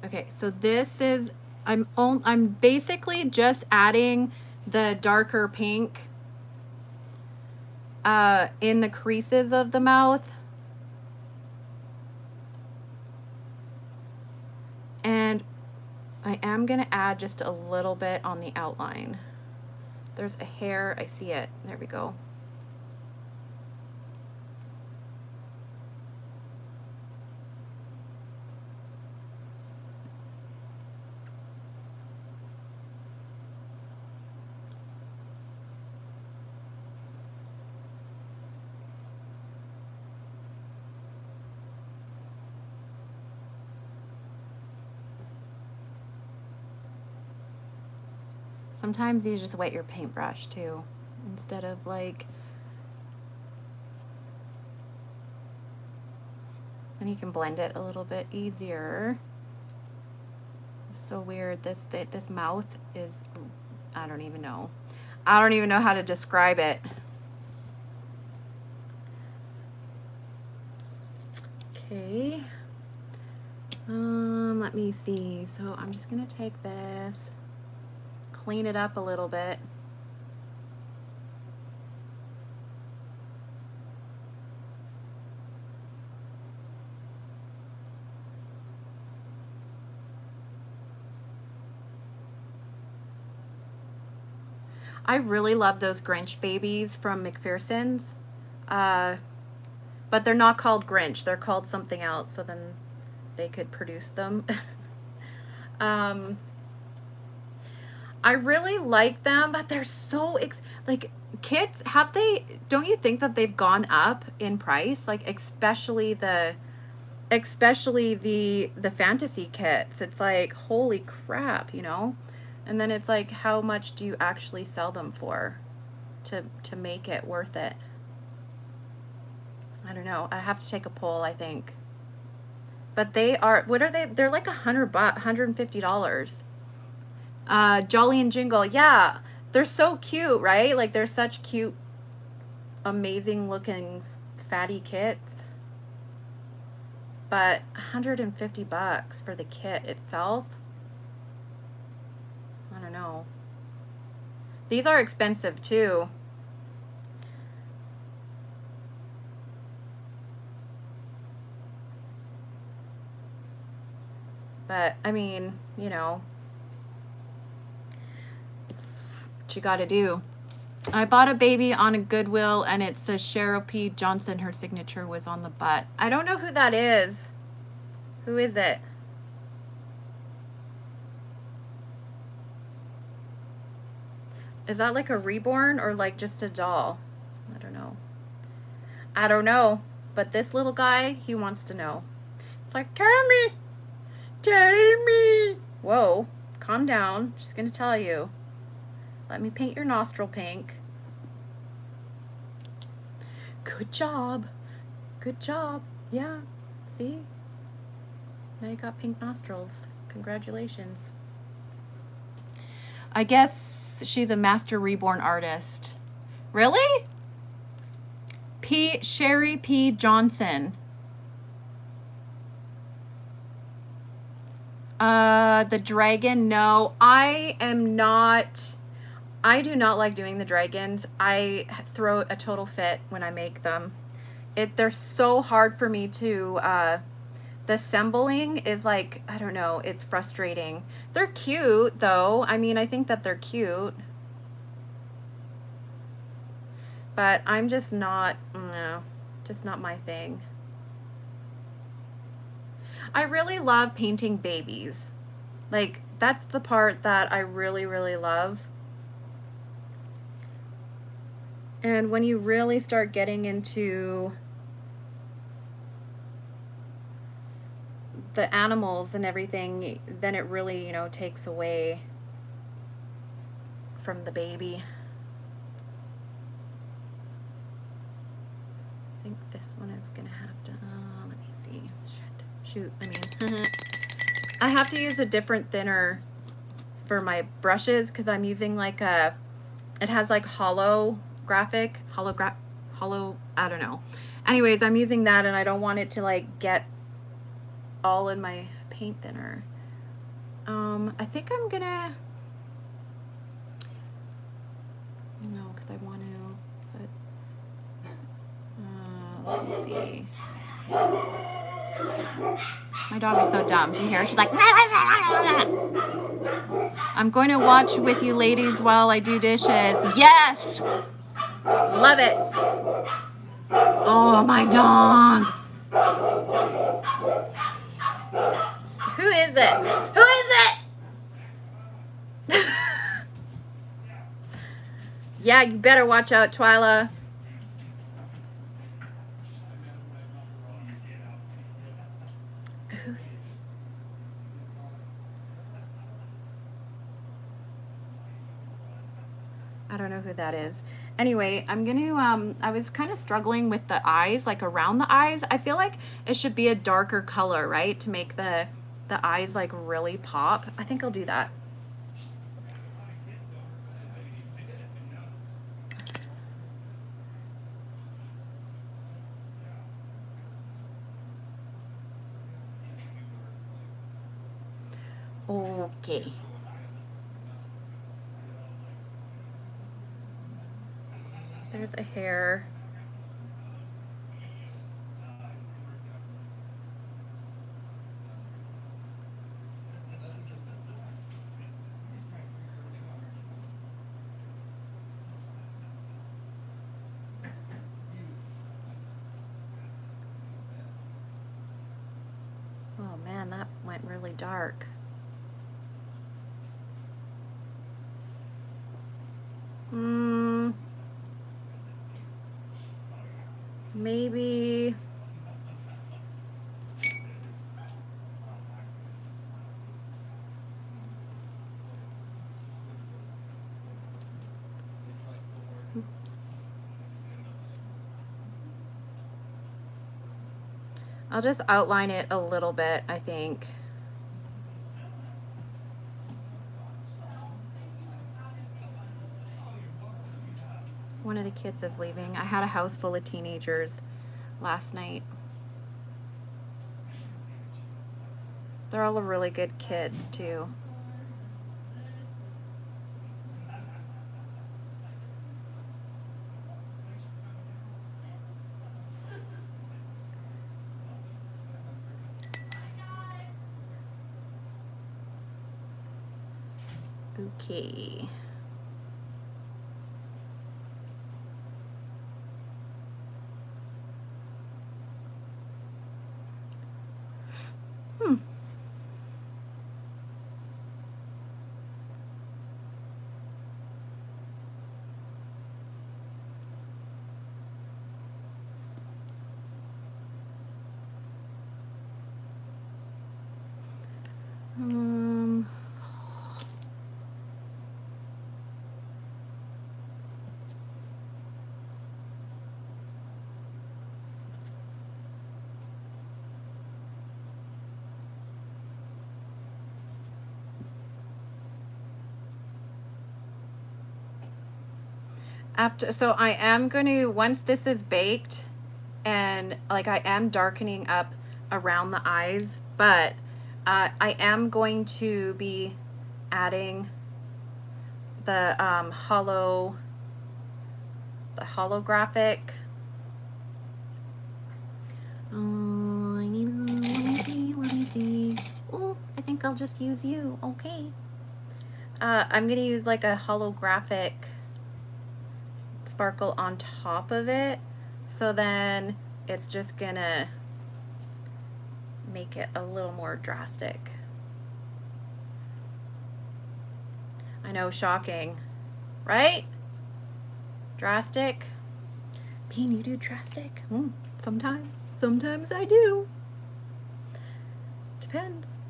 Okay, so this is, I'm basically just adding the darker pink in the creases of the mouth. And I am gonna add just a little bit on the outline. There's a hair, I see it, there we go. Sometimes you just wet your paintbrush too, instead of like, and you can blend it a little bit easier. It's so weird, this mouth is, I don't even know how to describe it. Okay, let me see, so I'm just gonna take this, clean it up a little bit. I really love those Grinch babies from McPherson's, but they're not called Grinch, they're called something else, so then they could produce them. I really like them, but they're so like, kits, don't you think that they've gone up in price? Like, especially the fantasy kits. It's like, holy crap, you know? And then it's like, how much do you actually sell them for to make it worth it? I don't know. I have to take a poll, I think. But they are, what are they? They're like $150. Jolly and Jingle, yeah, they're so cute, right? Like, they're such cute, amazing looking fatty kits. But $150 for the kit itself, I don't know. These are expensive too. But I mean, you know, what you gotta do. I bought a baby on a Goodwill and it says Cheryl P. Johnson. Her signature was on the butt. I don't know who that is. Who is it? Is that like a reborn or like just a doll? I don't know. I don't know. But this little guy, he wants to know. It's like, tell me. Tell me. Whoa. Calm down. Just gonna tell you. Let me paint your nostril pink. Good job. Good job. Yeah. See? Now you got pink nostrils. Congratulations. I guess she's a master reborn artist. Really? Sherry P. Johnson. The dragon, no. I do not like doing the dragons. I throw a total fit when I make them. They're so hard for me to, the assembling is like, I don't know, it's frustrating. They're cute though. I mean, I think that they're cute. But I'm just not, no, just not my thing. I really love painting babies. Like, that's the part that I really, really love. And when you really start getting into the animals and everything, then it really, you know, takes away from the baby. I think this one is gonna have to, let me see. Shoot, I mean, I have to use a different thinner for my brushes because I'm using like a, it has like hollow, I don't know. Anyways, I'm using that and I don't want it to like get all in my paint thinner. I think I'm gonna, no, because I want to put, let me see. My dog is so dumb. Do you hear her? She's like, I'm going to watch with you ladies while I do dishes. Yes! Love it. Oh, my dogs. Who is it? Who is it? Yeah, you better watch out, Twyla. I don't know who that is. Anyway, I'm gonna, I was kind of struggling with the eyes, like around the eyes. I feel like it should be a darker color, right? To make the eyes like really pop. I think I'll do that. Okay. There's a hair. Oh man, that went really dark. Maybe. I'll just outline it a little bit, I think. One of the kids is leaving. I had a house full of teenagers last night. They're all really good kids, too. Okay. So I am going to, once this is baked, and like I am darkening up around the eyes, but I am going to be adding the holographic. Let me see. Oh, I think I'll just use you. Okay. I'm gonna use like a holographic sparkle on top of it, so then it's just gonna make it a little more drastic. I know, shocking, right? Drastic. Bean, you do drastic? Sometimes I do. Depends.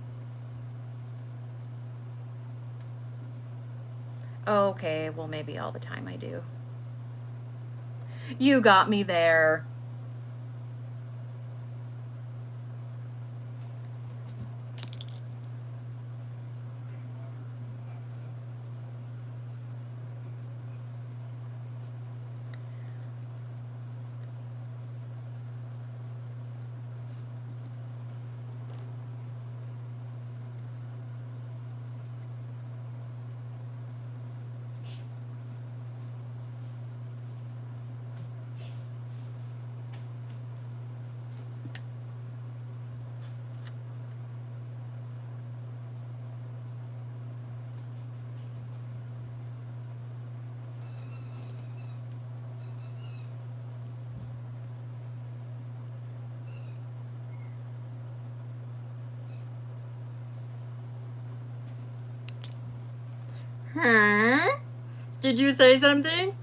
Okay, well maybe all the time I do. You got me there. Huh? Did you say something?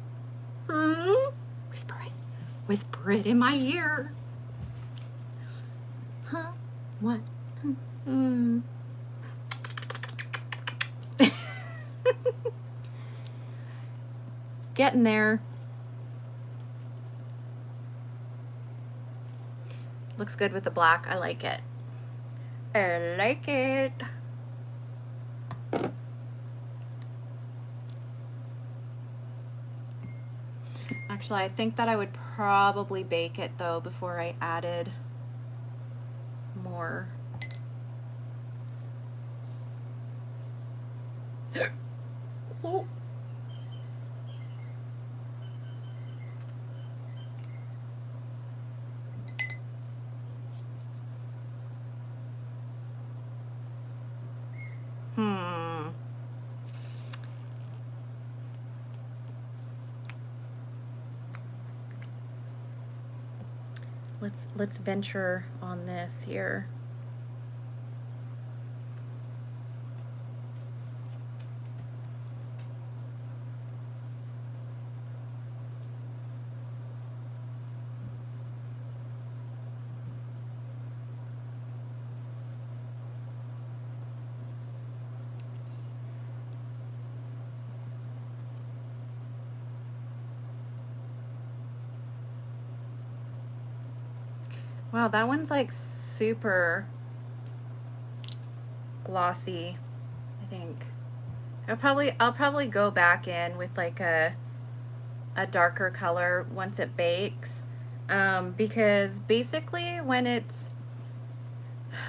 Whisper it. Whisper it in my ear. Huh? What? It's getting there. Looks good with the black. I like it. I like it. Actually, I think that I would probably bake it though before I added more. Oh. Let's venture on this here. Wow, that one's like super glossy, I think. I'll probably go back in with like a darker color once it bakes, because basically when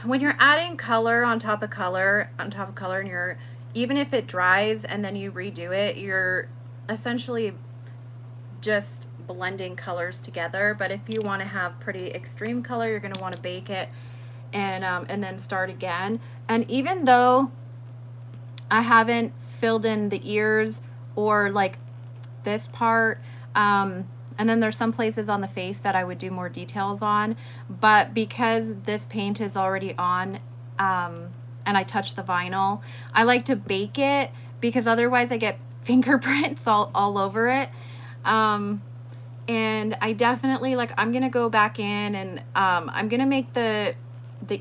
you're adding color on top of color on top of color, and even if it dries and then you redo it, you're essentially just blending colors together. But if you want to have pretty extreme color, you're going to want to bake it and then start again. And even though I haven't filled in the ears or like this part, and then there's some places on the face that I would do more details on, but because this paint is already on, and I touch the vinyl, I like to bake it because otherwise I get fingerprints all over it. And I definitely, like, I'm gonna go back in and I'm gonna make the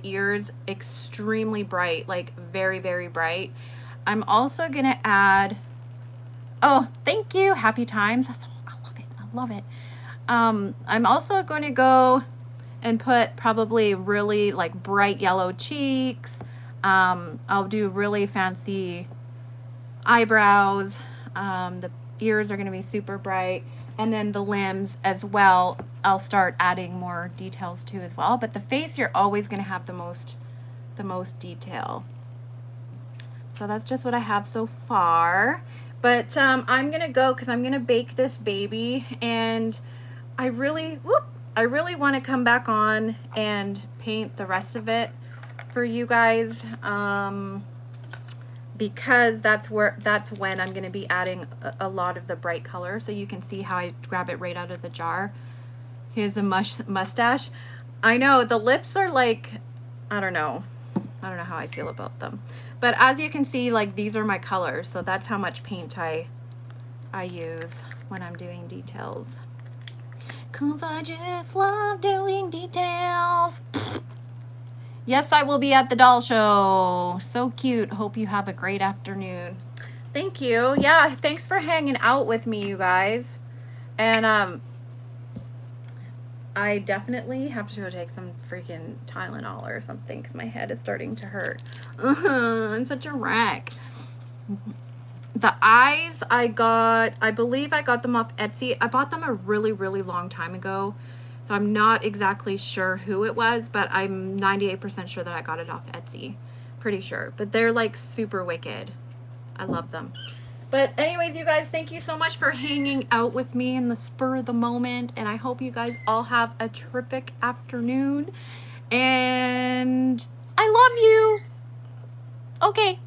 ears extremely bright, like very, very bright. I'm also gonna add, oh, thank you, happy times. I love it. I'm also going to go and put probably really like bright yellow cheeks. I'll do really fancy eyebrows, the ears are going to be super bright. And then the limbs as well, I'll start adding more details to as well. But the face, you're always going to have the most detail. So that's just what I have so far. But I'm going to go because I'm going to bake this baby. And I really want to come back on and paint the rest of it for you guys. Because that's when I'm going to be adding a lot of the bright color, so you can see how I grab it right out of the jar. Here's a mustache. I know the lips are like, I don't know how I feel about them, but as you can see, like, these are my colors, so that's how much paint I use when I'm doing details, cause I just love doing details. Yes, I will be at the doll show. So cute. Hope you have a great afternoon. Thank you. Yeah, thanks for hanging out with me, you guys. And I definitely have to go take some freaking Tylenol or something because my head is starting to hurt. I'm such a wreck. The eyes I believe I got them off Etsy. I bought them a really, really long time ago. So I'm not exactly sure who it was, but I'm 98% sure that I got it off Etsy. Pretty sure. But they're like super wicked. I love them. But anyways, you guys, thank you so much for hanging out with me in the spur of the moment. And I hope you guys all have a terrific afternoon. And I love you. Okay.